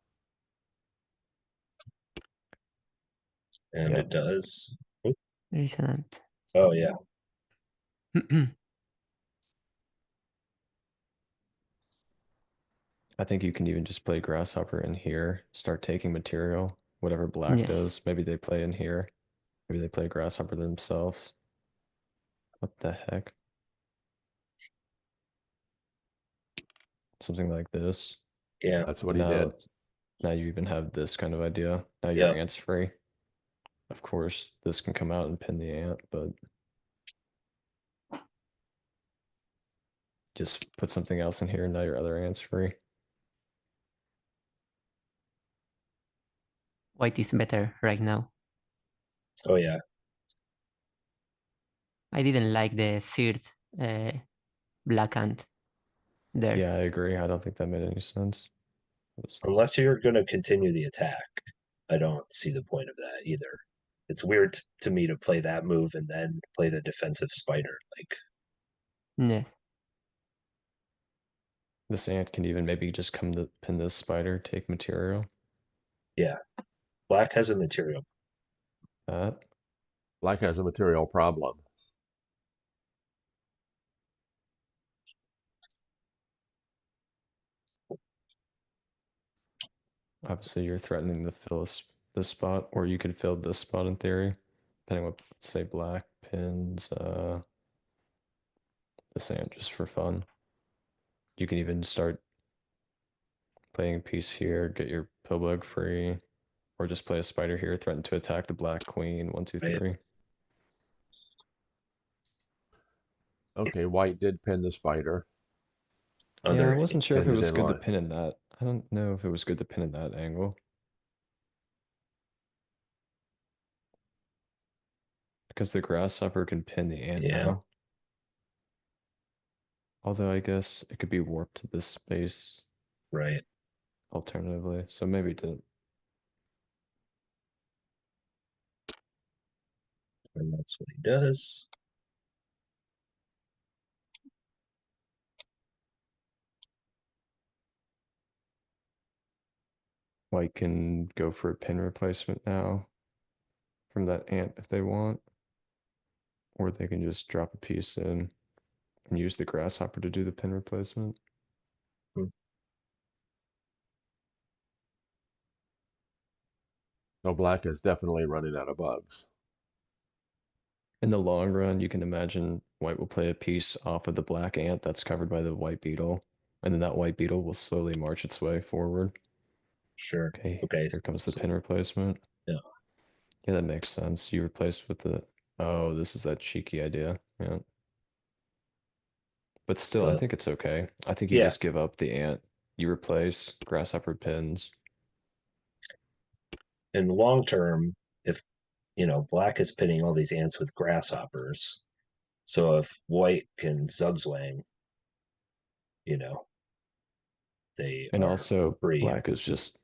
And yeah. it does. There is an ant. Oh yeah. I think you can even just play grasshopper in here, start taking material, whatever black Yes. does. Maybe they play in here. Maybe they play grasshopper themselves. What the heck? Something like this. Yeah. That's what he did. Now you even have this kind of idea. Now your Yep. ant's free. Of course, this can come out and pin the ant, but just put something else in here and now your other ant's free. White is better right now. Oh yeah. I didn't like the third black ant there. Yeah, I agree. I don't think that made any sense. Unless you're gonna continue the attack, I don't see the point of that either. It's weird to me to play that move and then play the defensive spider. Like Yes. This ant can even maybe just come to pin this spider, take material. yeah. Black has a material. That. Black has a material problem. Obviously, you're threatening to fill this spot, or you could fill this spot in theory, depending on what, let's say, black pins this ant just for fun. You can even start playing a piece here, get your pillbug free, or just play a spider here, threaten to attack the black queen. 1, 2, 3. Right. Okay, white did pin the spider. Yeah, I wasn't sure if it pinned it was in good to line. pin in that. I don't know if it was good to pin in that angle. Because the grasshopper can pin the ant Yeah. now. Although I guess it could be warped to this space Right. alternatively. So maybe it didn't. And that's what he does. White can go for a pin replacement now from that ant if they want. Or they can just drop a piece in and use the grasshopper to do the pin replacement. So black is definitely running out of bugs. In the long run, you can imagine white will play a piece off of the black ant that's covered by the white beetle, and then that white beetle will slowly march its way forward. Sure. Okay, Okay. here comes the So, pin replacement. yeah. Yeah, that makes sense. You replaced with the... Oh, this is that cheeky idea. Yeah. But still, I think it's okay. I think you Yeah. just give up the ant. You replace grasshopper pins. In the long term, if black is pinning all these ants with grasshoppers, so if white can zugzwang, they And are also, free. black is just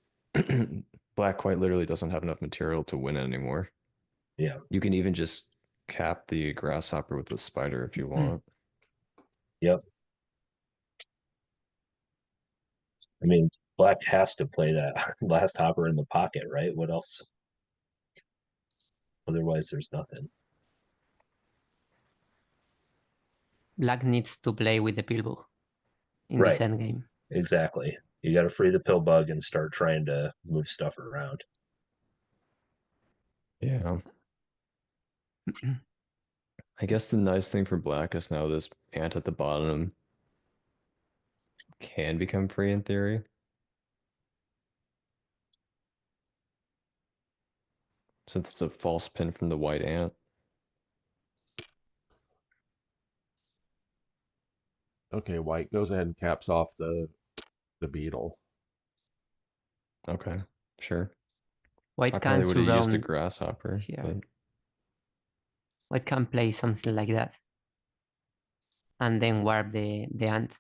black quite literally doesn't have enough material to win anymore. Yeah. You can even just cap the grasshopper with the spider if you want. Yep. I mean, black has to play that last hopper in the pocket, right? What else? Otherwise, there's nothing. Black needs to play with the pillbook in Right. this endgame. Exactly. You got to free the pill bug and start trying to move stuff around. Yeah. I guess the nice thing for black is now this ant at the bottom can become free in theory. Since it's a false pin from the white ant. Okay, white goes ahead and caps off the beetle. Okay, sure. I White probably can would have used a surround grasshopper, here. but White can play something like that. And then warp the ant.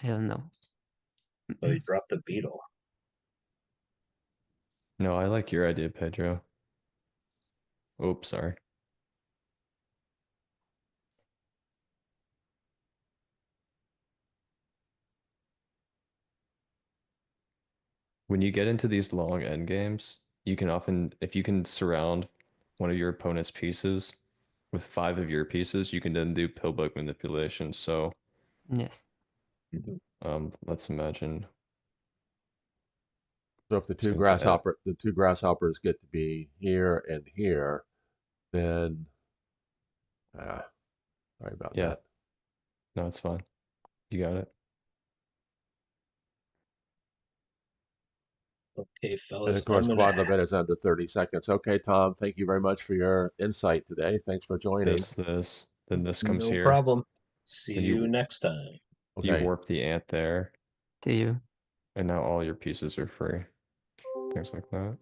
I don't know. Oh, you dropped the beetle. no, I like your idea, Pedro. Oops, sorry. When you get into these long end games, you can often, if you can surround one of your opponent's pieces with 5 of your pieces, you can then do pillbook manipulation. So, Yes. let's imagine. So if the Let's go into two grasshoppers get to be here and here, then sorry about yeah, that. no, it's fine. You got it. Okay, And fellas. of course, I'm gonna. Quodlibet is under 30 seconds. Okay, Tom, thank you very much for your insight today. Thanks for joining. Then this comes No here. problem. See Then you next time. You Okay. warp the ant there, To you. and now all your pieces are free. Things like that.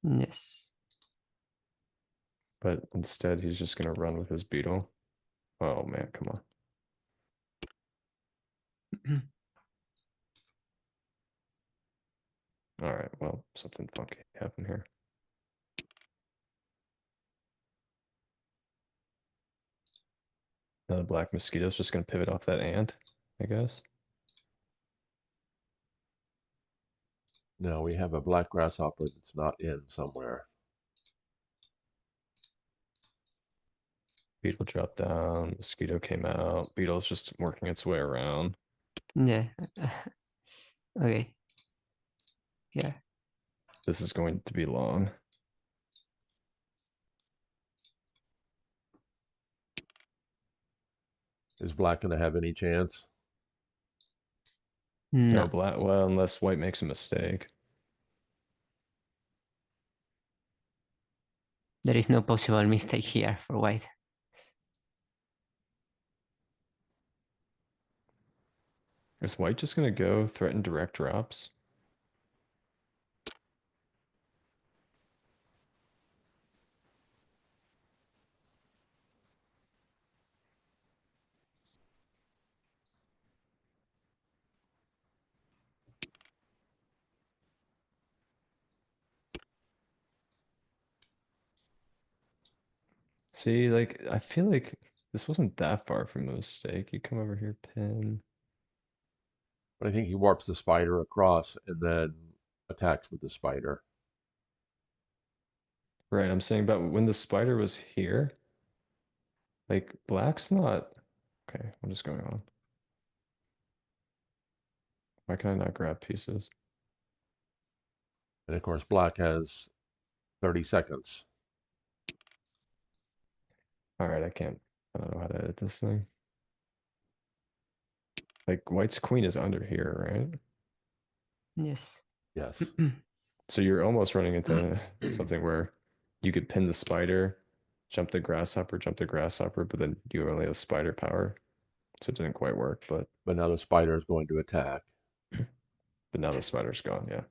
Yes. But instead, he's just gonna run with his beetle. Oh man, come on. All right, well, something funky happened here. Now the black mosquito's just gonna pivot off that ant, I guess. No, we have a black grasshopper that's not in somewhere. Beetle dropped down, mosquito came out. Beetle's just working its way around. Yeah. Okay. Yeah. This is going to be long. Is black going to have any chance? No, No. black. Well, unless white makes a mistake. There is no possible mistake here for white. Is white just gonna go threaten direct drops? See, like, I feel like this wasn't that far from a mistake. You come over here, pin. But I think he warps the spider across and then attacks with the spider. Right, I'm saying, but when the spider was here, like, black's not... Okay, what is going on? Why can I not grab pieces? And of course, black has 30 seconds. All right, I don't know how to edit this thing. Like, white's queen is under here, right? Yes. Yes. So you're almost running into something where you could pin the spider, jump the grasshopper, but then you only have spider power. So it didn't quite work, but Now the spider is going to attack. now the spider's gone, yeah.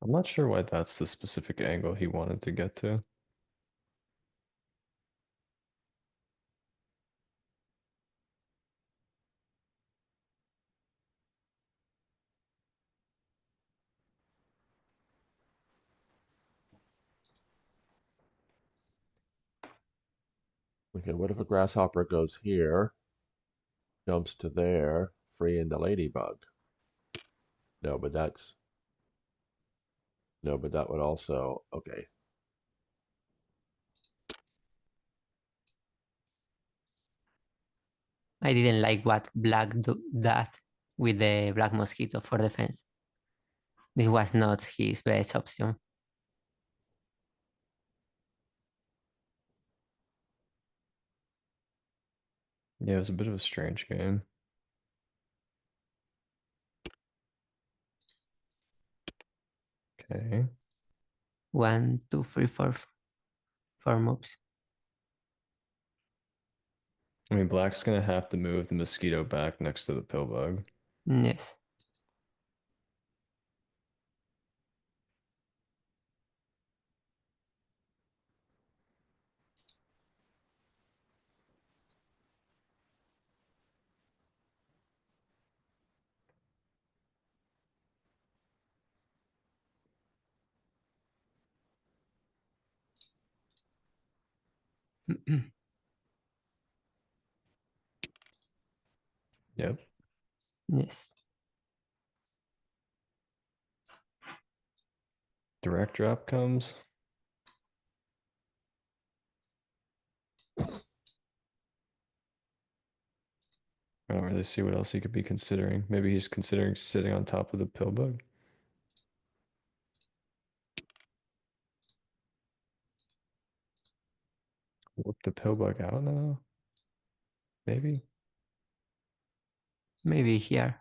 I'm not sure why that's the specific angle he wanted to get to. Okay, what if a grasshopper goes here, jumps to there, freeing the ladybug? No, but that would also, okay. I didn't like what black does with the black mosquito for defense. This was not his best option. Yeah, it was a bit of a strange game. Okay. 1, 2, 3, 4, 4 moves. I mean, black's gonna have to move the mosquito back next to the pill bug. Yes. Yep. Yes. Direct drop comes. I don't really see what else he could be considering. Maybe he's considering sitting on top of the pill bug. Whoop the pill bug out now? Maybe? Maybe here.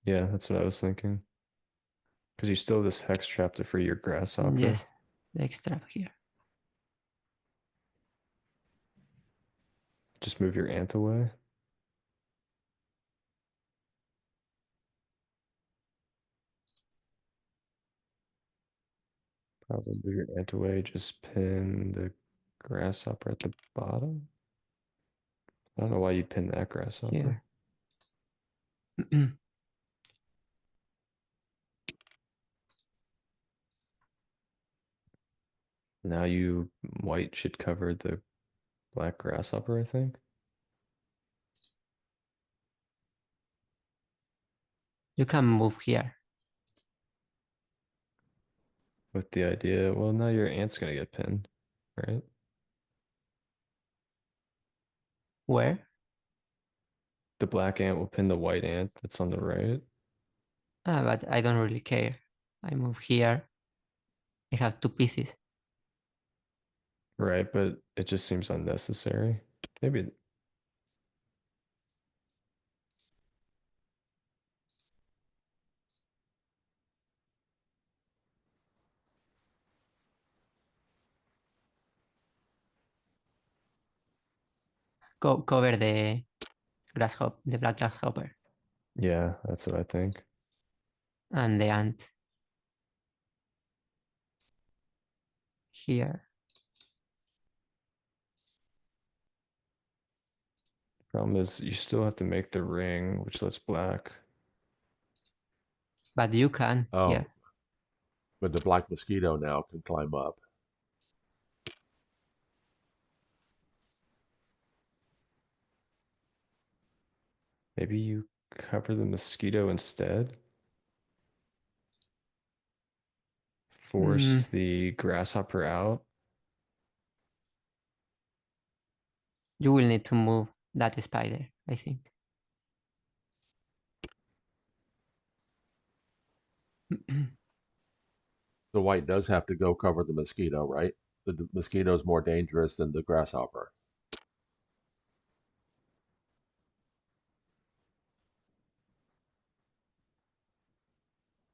Yeah, that's what I was thinking. Because you still have this hex trap to free your grasshopper. Yes, the extra here. Just move your ant away. Probably move your ant away, just pin the grasshopper at the bottom. I don't know why you'd pin that grasshopper. Here. Now white should cover the black grasshopper, I think. You can move here. With the idea, well, now your ant's gonna get pinned, right? Where? The black ant will pin the white ant that's on the right. But I don't really care. I move here. I have 2 pieces. Right, but it just seems unnecessary. Maybe. Cover the grasshopper, the black grasshopper, Yeah, that's what I think. and the ant here. Problem is, you still have to make the ring, which lets black. But you can here. But the black mosquito now can climb up. Maybe you cover the mosquito instead. Force the grasshopper out. You will need to move that spider, I think. The white does have to go cover the mosquito, right? The mosquito is more dangerous than the grasshopper.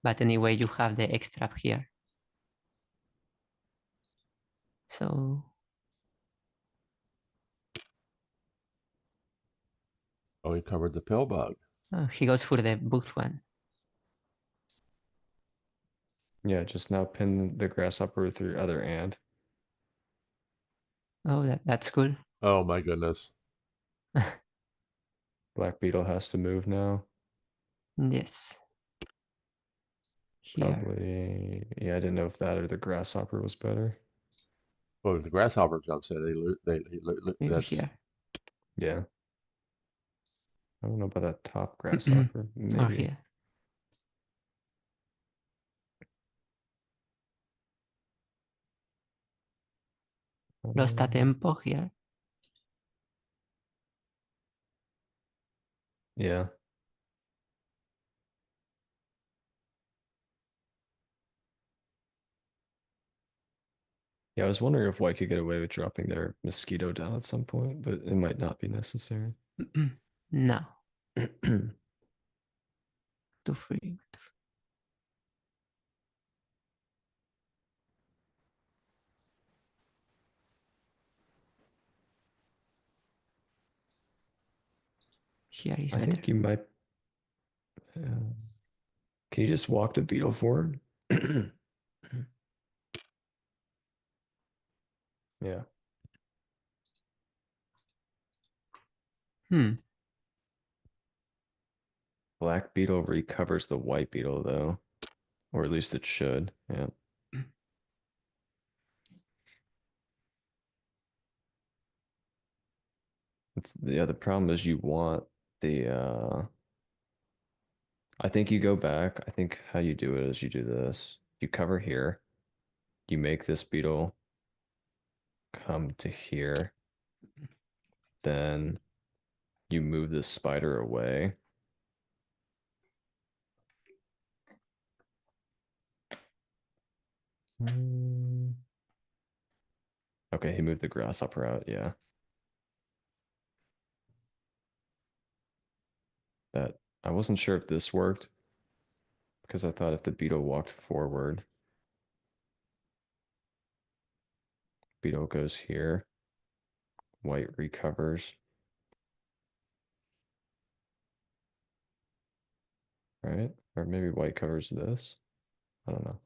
But anyway, you have the extra here. So. Oh, he covered the pill bug. He goes for the booked one. Yeah, just now pin the grasshopper with your other ant. Oh, that's cool. Oh my goodness. Black beetle has to move now. Yes. Here. Probably, yeah, I didn't know if that or the grasshopper was better. Well, if the grasshopper jumps in, Maybe that's here. Yeah. I don't know about that top grasshopper. Or Maybe. here. Lost a tempo here. Yeah. Yeah, I was wondering if white could get away with dropping their mosquito down at some point, but it might not be necessary. No. Too free. Here is I better. think you might. Can you just walk the beetle forward? Yeah. Black beetle recovers the white beetle though, or at least it should. Yeah. The problem is you want the I think you go back. I think how you do it is you do this. You cover here. You make this beetle come to here. Then you move this spider away. Okay, he moved the grasshopper out, yeah. That I wasn't sure if this worked because I thought if the beetle walked forward, beetle goes here, white recovers. Right? Or maybe white covers this. I don't know.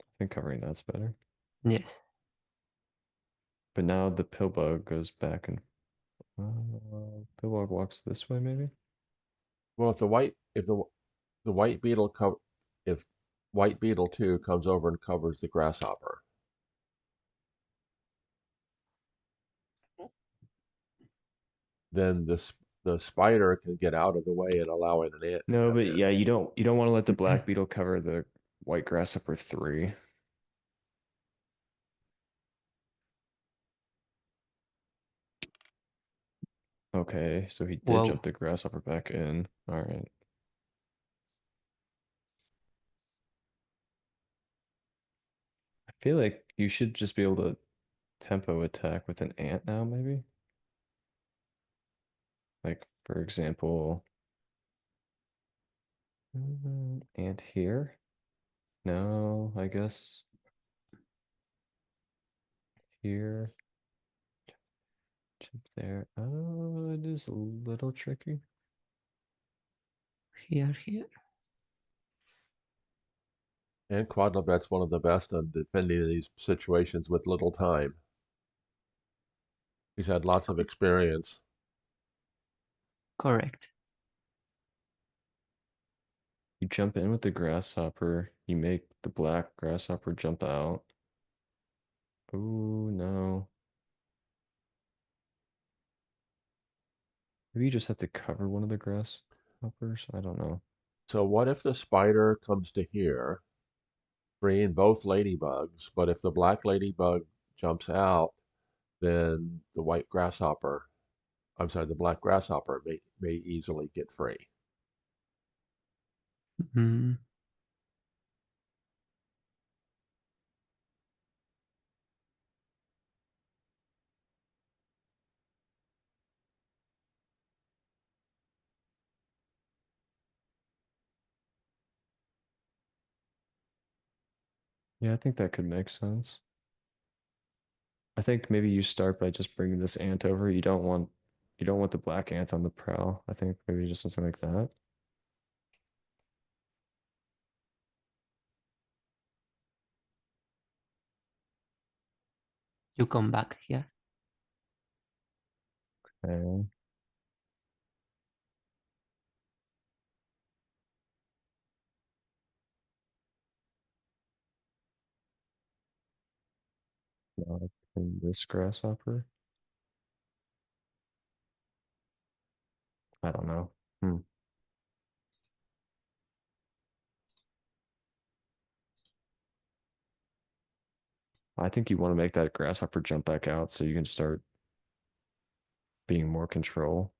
I think covering that's better. Yes. But now the pillbug goes back and pillbug walks this way maybe. well, if the white beetle if white beetle 2 comes over and covers the grasshopper, then the spider can get out of the way and allow an ant to No, come but in. yeah, you don't want to let the black beetle cover the white grasshopper 3. Okay, so he did Whoa. jump the grasshopper back in. All right. I feel like you should just be able to tempo attack with an ant now, maybe. Like, for example, ant here. No, I guess here. Jump there. Oh, it is a little tricky. Here. And Quodlibet's one of the best on defending these situations with little time. He's had lots of experience. Correct. You jump in with the grasshopper. You make the black grasshopper jump out. Oh, no. Maybe you just have to cover one of the grasshoppers. I don't know. So what if the spider comes to here, freeing both ladybugs, but if the black ladybug jumps out, then the black grasshopper may easily get free. Mm. Yeah, I think that could make sense. I think maybe you start by just bringing this ant over. You don't want the black ant on the prowl. I think maybe just something like that. You come back here. Okay. Not in this grasshopper. I don't know. I think you want to make that grasshopper jump back out so you can start being more control.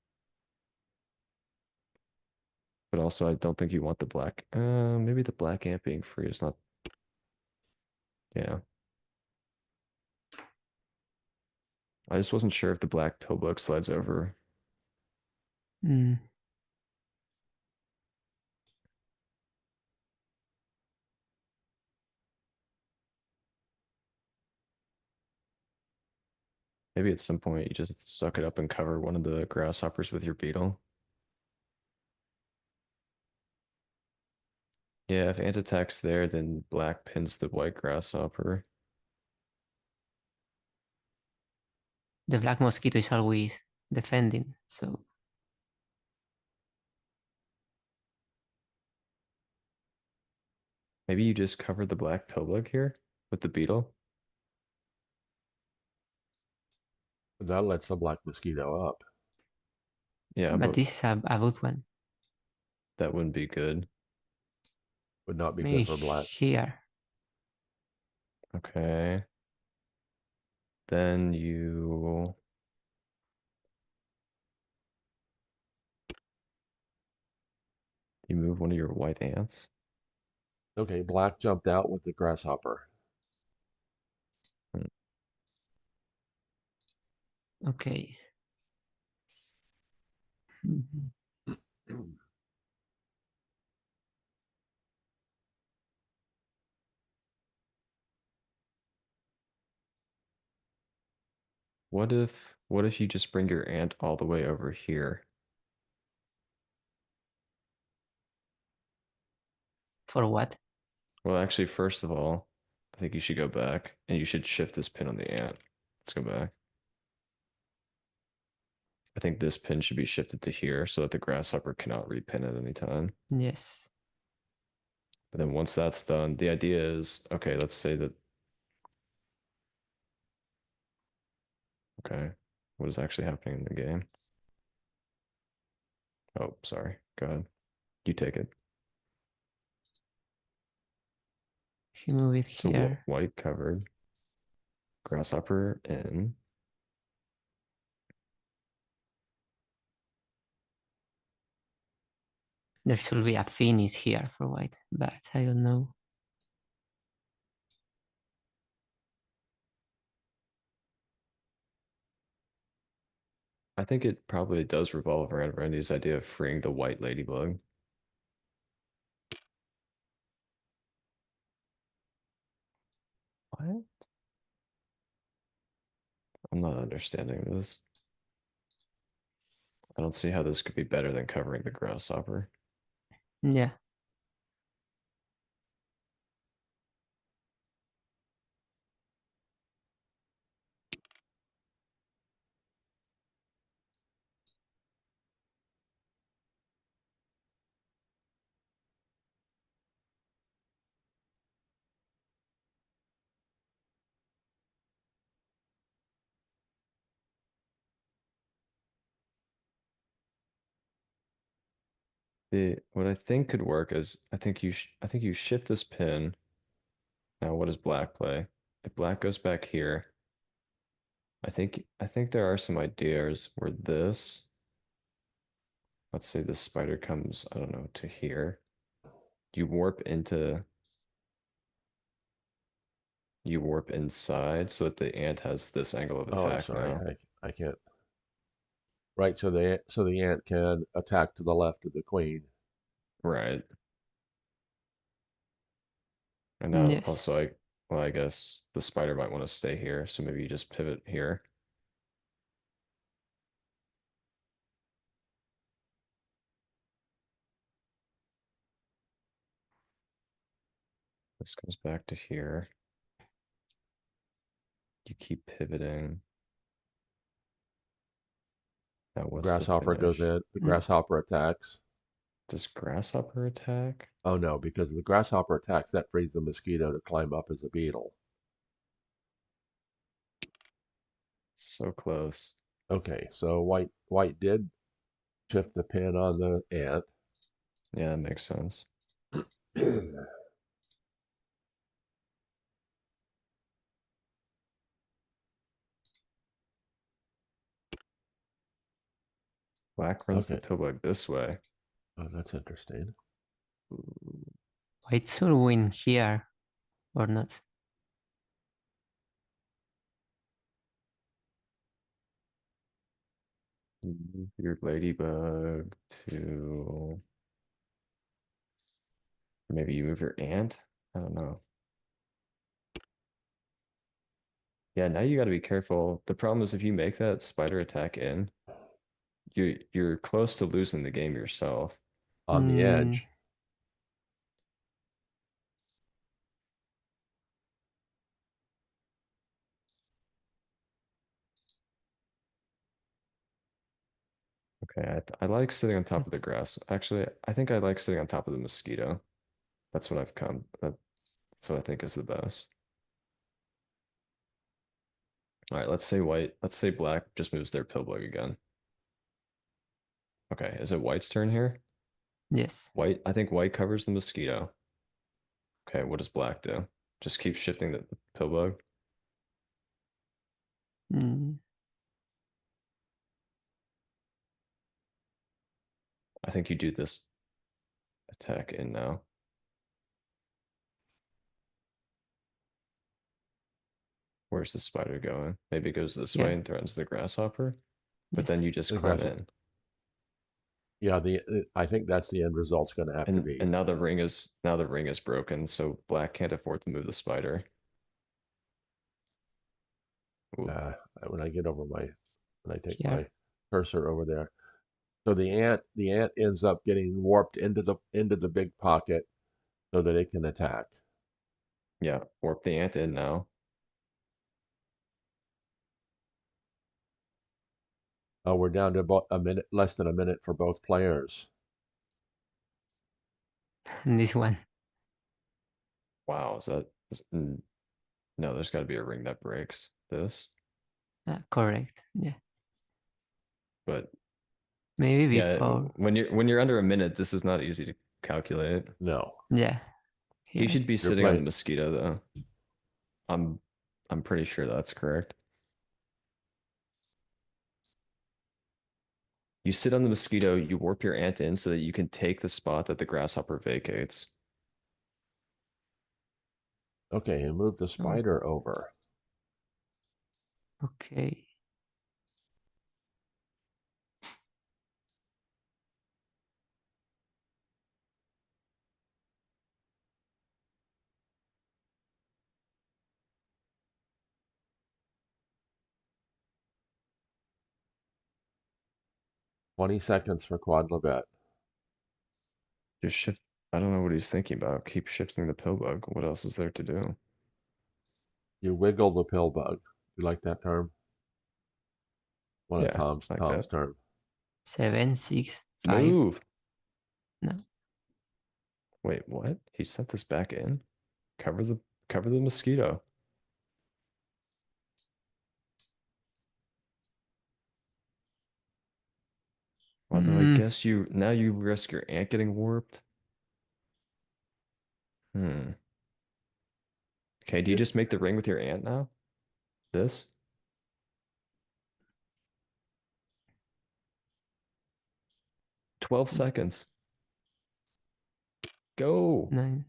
But also, I don't think you want the black. Maybe the black ant being free is not. Yeah. I just wasn't sure if the black pillbug slides over. Mm. Maybe at some point you just have to suck it up and cover one of the grasshoppers with your beetle. Yeah, if ant attacks there, then black pins the white grasshopper. The black mosquito is always defending, so Maybe you just cover the black pillbug here with the beetle. That lets the black mosquito up. Yeah, but but this is a good one. that wouldn't be good. Would not be Maybe good for black. here. Okay. Then you move one of your white ants. Okay, black jumped out with the grasshopper. Okay. Mhm. What if you just bring your ant all the way over here? For what? Well, actually, first of all, I think you should go back and you should shift this pin on the ant. Let's go back. I think this pin should be shifted to here so that the grasshopper cannot repin at any time. Yes. But then once that's done, the idea is, okay, let's say that, okay, what is actually happening in the game? Oh, sorry. Go ahead. You take it. He move it So here. white covered, grasshopper in. There should be a finish here for white, but I don't know. I think it probably does revolve around Randy's idea of freeing the white ladybug. What? I'm not understanding this. I don't see how this could be better than covering the grasshopper. Yeah. What I think could work is I think you shift this pin. Now what does black play? If black goes back here, I think there are some ideas where this, let's say this spider comes, I don't know, to here. You warp inside so that the ant has this angle of Oh, I'm attack sorry. now. I can't. Right, so the ant can attack to the left of the queen. Right. And now Yes. also I guess the spider might want to stay here, so maybe you just pivot here. This goes back to here. You keep pivoting. Now what's Grasshopper the goes finish? in. The grasshopper attacks. Does grasshopper attack? Oh no, because the grasshopper attacks, that frees the mosquito to climb up as a beetle. So close. Okay, so white did shift the pin on the ant. Yeah, that makes sense. Black runs the Okay. pillbug this way. Oh, that's interesting. White should win here or not. Move your ladybug to maybe you move your ant. I don't know. Yeah, now you got to be careful. The problem is if you make that spider attack in, you're close to losing the game yourself. On the edge. Okay, I like sitting on top of the grass. Actually, I think I like sitting on top of the mosquito. That's what I've come. That's what I think is the best. All right, let's say white. Let's say black just moves their pillbug again. Okay, is it white's turn here? Yes. White. I think white covers the mosquito. Okay, what does black do? Just keep shifting the pillbug. I think you do this attack in now. Where's the spider going? Maybe it goes this way and threatens the grasshopper, but then you just climb in. Yeah, I think that's the end result's going to have to be. And now the ring is broken, so black can't afford to move the spider. When I get over when I take my cursor over there, so the ant ends up getting warped into the big pocket so that it can attack. Yeah, warp the ant in now. Oh, we're down to about less than a minute for both players. This one. Wow, no, there's got to be a ring that breaks this. Correct. Yeah. But maybe before. when you're under a minute, this is not easy to calculate. No. Yeah. He should be sitting on the mosquito though. I'm pretty sure that's correct. You sit on the mosquito, you warp your ant in so that you can take the spot that the grasshopper vacates. Okay, and move the spider over. Okay. $20 seconds for Quodlibet. Just shift. I don't know what he's thinking about. Keep shifting the pillbug. What else is there to do? You wiggle the pillbug. You like that term? One of Tom's term. 7, 6, 5. Move. No. Wait, what? He sent this back in? Cover the mosquito. Although I guess now you risk your ant getting warped. Okay, do you just make the ring with your ant now? This? $12 seconds. Go. 9.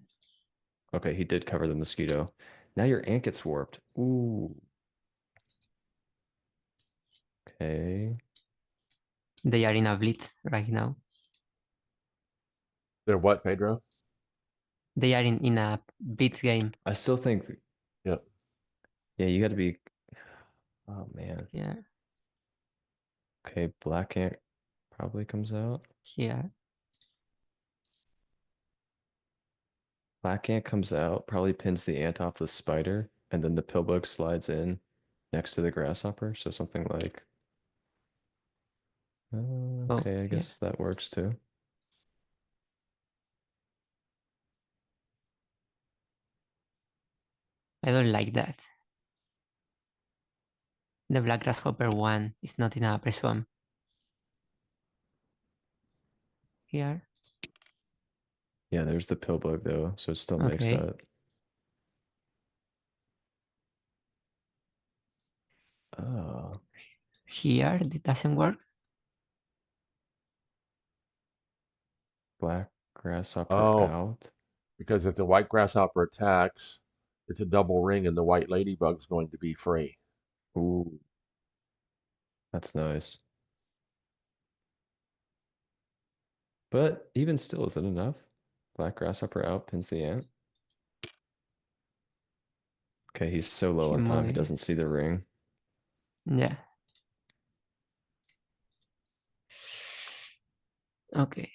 Okay, he did cover the mosquito. Now your ant gets warped. Ooh. Okay. They are in a blitz right now. They're what, Pedro? They are in a blitz game. I still think. Yeah. Yeah, you got to be. Oh man. Yeah. Okay, black ant probably comes out. Here. Black ant comes out, probably pins the ant off the spider, and then the pillbug slides in next to the grasshopper. So something like, Oh, okay, I yeah. guess that works too. I don't like that. The black grasshopper one is not in a pre-swamp. Here. Yeah, there's the pill bug though, so it still makes Okay. that. Oh, Here, it doesn't work. black grasshopper Oh, out. because if the white grasshopper attacks, it's a double ring and the white ladybug's going to be free. Ooh, that's nice. But even still, is it enough? Black grasshopper out pins the ant. Okay, he's so low He on time, he moved. doesn't see the ring. Yeah. Okay.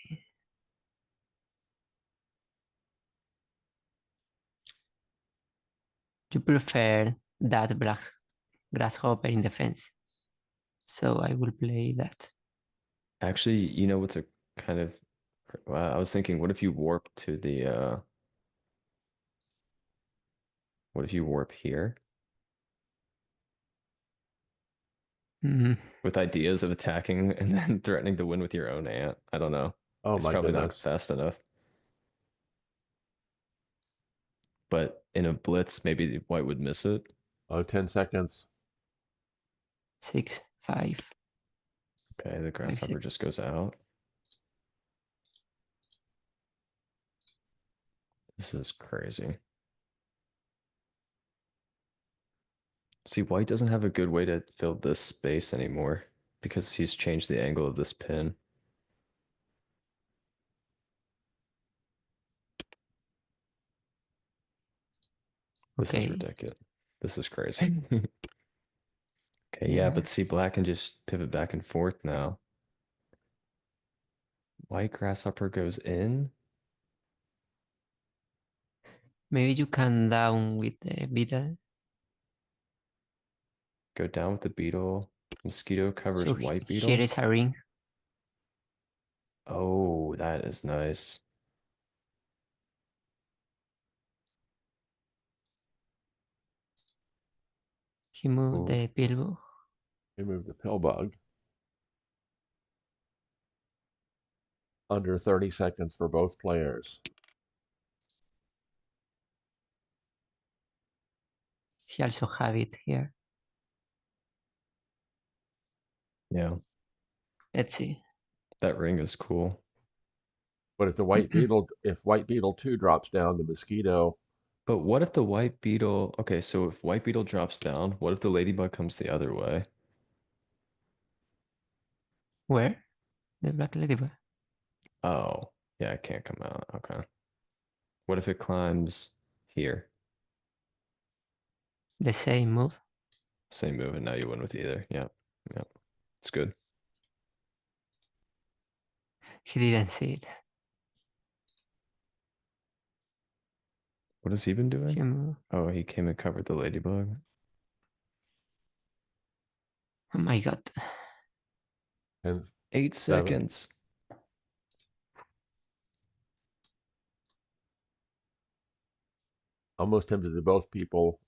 You prefer that black grasshopper in defense. So I will play that. Actually, you know what's a kind of, I was thinking, what if you warp to the, what if you warp here Mm, with ideas of attacking and then threatening to win with your own ant? I don't know. Oh It's my probably not goodness. fast enough. But in a blitz, maybe white would miss it. Oh, 10 seconds. 6, 5. Okay, the grasshopper just seconds. goes out. This is crazy. See, white doesn't have a good way to fill this space anymore because he's changed the angle of this pin. This is Okay. ridiculous. This is crazy. Okay, yeah, Yeah. but see, black can just pivot back and forth now. White grasshopper goes in. Maybe you can down with the beetle. Go down with the beetle. Mosquito covers So white here beetle. is a ring. Oh, that is nice. He moved Ooh. the pillbox. Remove the pill bug. Under 30 seconds for both players. He also have it here. Yeah, Let's see. that ring is cool. But if the white beetle, if white beetle 2 drops down, the mosquito. But what if the white beetle, okay, so if white beetle drops down, what if the ladybug comes the other way? Where? The black ladybug. Oh, yeah, it can't come out. Okay. What if it climbs here? The same move. Same move, and now you win with either. Yep. Yep. It's good. He didn't see it. What has he been He doing? moved. Oh, he came and covered the ladybug. Oh my god. And 8 7. seconds. Almost tempted to both people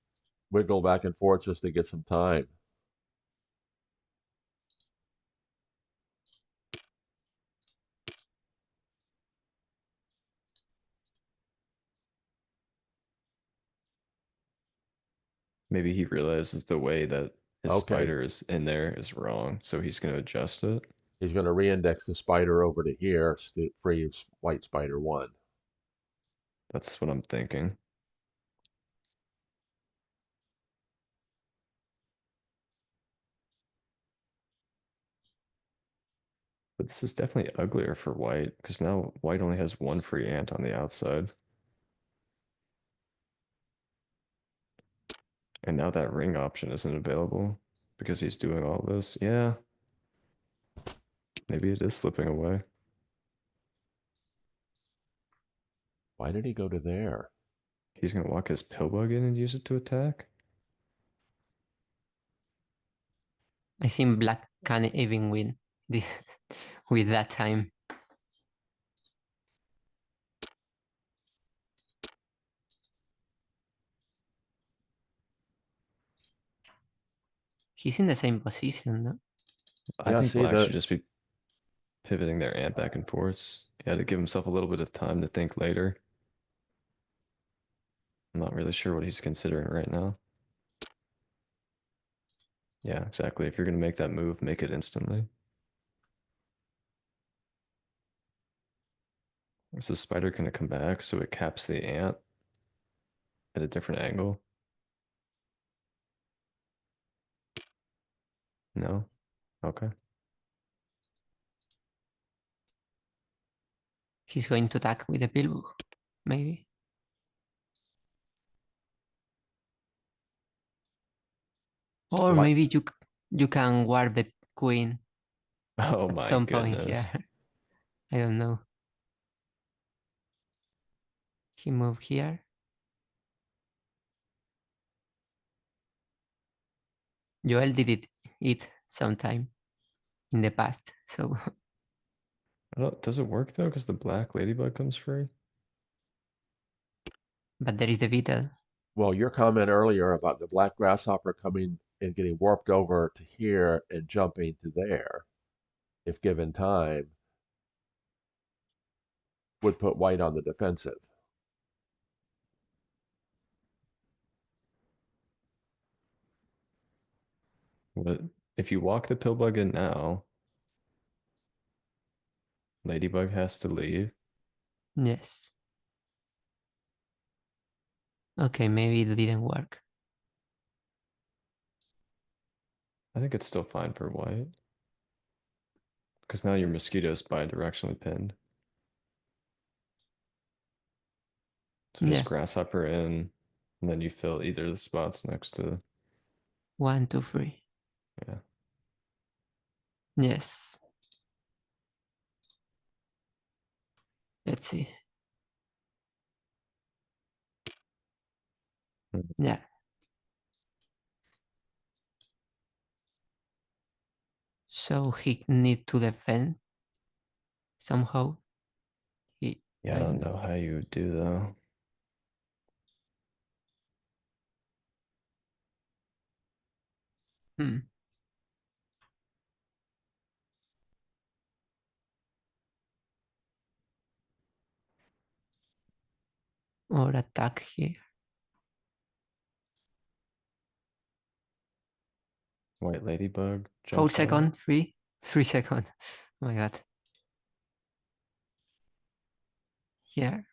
wiggle back and forth just to get some time. Maybe he realizes the way that his Okay. spider is in there is wrong, so he's going to adjust it. He's going to reindex the spider over to here to free white spider 1. That's what I'm thinking. But this is definitely uglier for white because now white only has one free ant on the outside. And now that ring option isn't available because he's doing all this. Yeah. Maybe it is slipping away. Why did he go to there? He's going to walk his pillbug in and use it to attack? I think black can even win this with that time. He's in the same position, no? I Yeah, think see black the should just be pivoting their ant back and forth. Yeah, to give himself a little bit of time to think later. I'm not really sure what he's considering right now. Yeah, exactly. If you're going to make that move, make it instantly. Is the spider going to come back so it caps the ant at a different angle? No? Okay. He's going to attack with the pillbook, maybe. Or Like- maybe you can guard the queen Oh at my some point here. goodness. I don't know. He moved here. Joel did it sometime in the past, so Does it work though? Because the black ladybug comes free? but there is the beetle. Well, your comment earlier about the black grasshopper coming and getting warped over to here and jumping to there, if given time, would put white on the defensive. But if you walk the pillbug in now, ladybug has to leave. Yes. Okay, maybe it didn't work. I think it's still fine for white. Because now your mosquito's bi-directionally pinned. So just Yeah. grasshopper in, and then you fill either of the spots next to, 1, 2, 3. yeah. Yes. Let's see. Yeah. So he need to defend somehow. Yeah, I don't know how you would do though. Hmm. Or attack here. White ladybug 4 jumps out. seconds, 3 seconds. Oh my god. Here.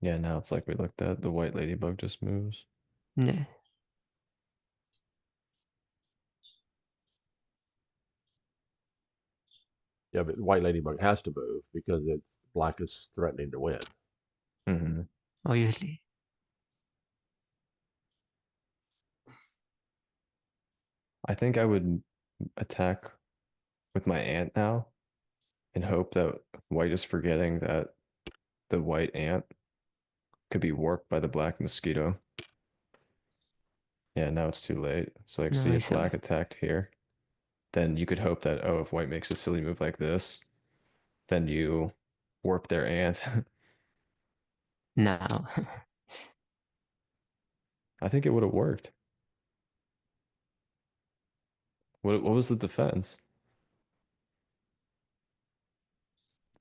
Yeah, now it's like we looked at, the white ladybug just moves. Yeah. Yeah, but white ladybug has to move because it's black is threatening to win. Mm-hmm. Obviously. I think I would attack with my ant now and hope that white is forgetting that the white ant could be warped by the black mosquito. Yeah, now it's too late. So like, No, see if it's black attacked here, then you could hope that, oh, if white makes a silly move like this, then you warp their ant. now. I think it would have worked. What was the defense?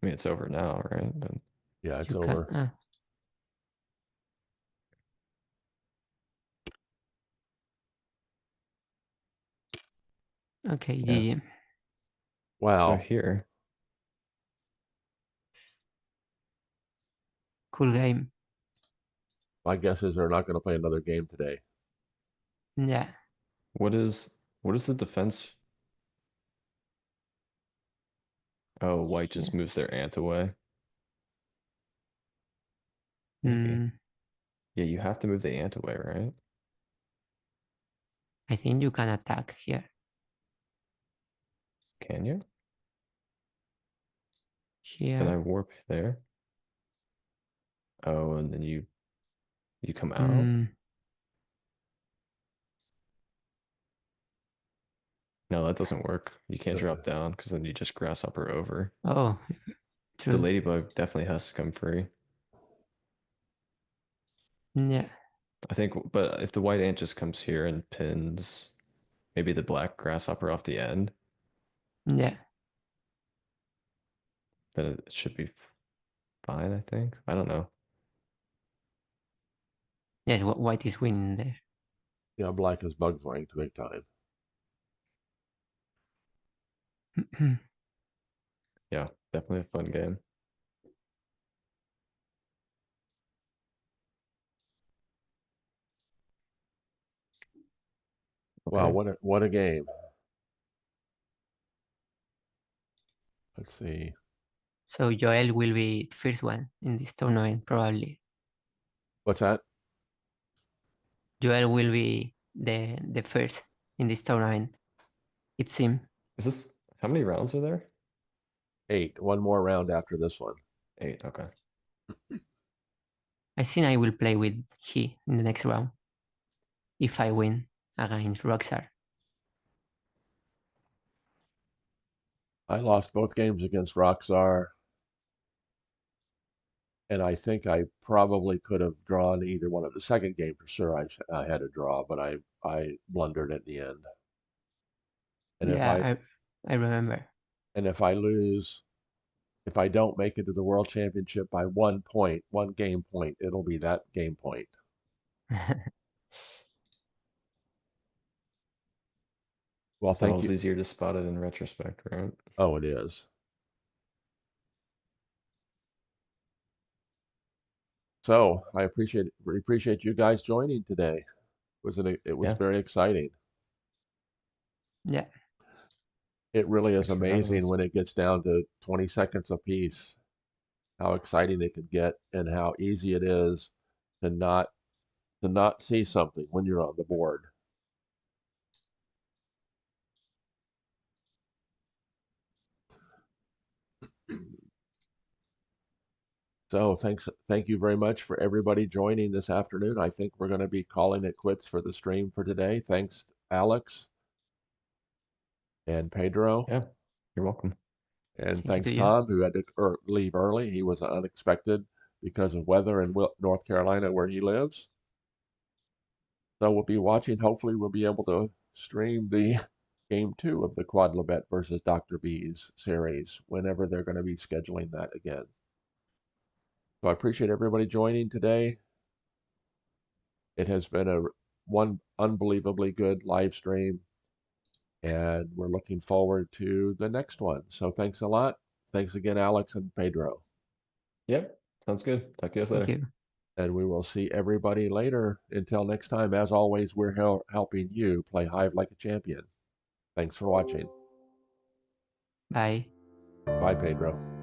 I mean, it's over now, right? But Yeah, it's You over. can, okay, Yeah. GG. so Wow. here, Cool game. My guess is they're not going to play another game today. Yeah. what is the defense? Oh, white just Here. moves their ant away. Maybe. Yeah, you have to move the ant away, right? I think you can attack here. Can you? Here. Can I warp there? Oh, and then you come out? Mm, No, that doesn't work. You can't drop down because then you just grasshopper over. Oh, The true. ladybug definitely has to come free. Yeah. I think, but if the white ant just comes here and pins maybe the black grasshopper off the end, Yeah. then it should be fine, I think. I don't know. Yes, white is winning there. Yeah, black is bug flanked big time. Yeah, definitely a fun game. Wow, Okay. what a game. Let's see. So Joel will be the first one in this tournament, probably. What's that? Joel will be the first in this tournament. It seems. Is this, how many rounds are there? 8. One more round after this one. 8, okay. I think I will play with he in the next round if I win against Roxar. I lost both games against Roxar, and I think I probably could have drawn either one of the second game for sure. I had a draw, but I blundered at the end. And Yeah, I remember. if I lose, if I don't make it to the World Championship by 1 point, 1 game point, it'll be that game point. Well, It's thank always you. easier to spot it in retrospect, right? Oh, it is. So I appreciate you guys joining today. It was Yeah. very exciting. Yeah. It really is Thanks for having amazing us. when it gets down to 20 seconds apiece, how exciting it could get and how easy it is to not see something when you're on the board. So thank you very much for everybody joining this afternoon. I think we're going to be calling it quits for the stream for today. Thanks, Alex and Pedro. Yeah, you're welcome. And Thank you thanks, to you. Tom, who had to leave early. He was unexpected because of weather in North Carolina where he lives. So we'll be watching. Hopefully, we'll be able to stream the game 2 of the Quodlibet versus DrBeeezz series whenever they're going to be scheduling that again. So I appreciate everybody joining today. It has been one unbelievably good live stream, and we're looking forward to the next one. So thanks a lot. Thanks again, Alex and Pedro. Yep, sounds good. Talk to you guys Thank later. you. And we will see everybody later. Until next time, as always, we're helping you play Hive like a champion. Thanks for watching. Bye. Bye, Pedro.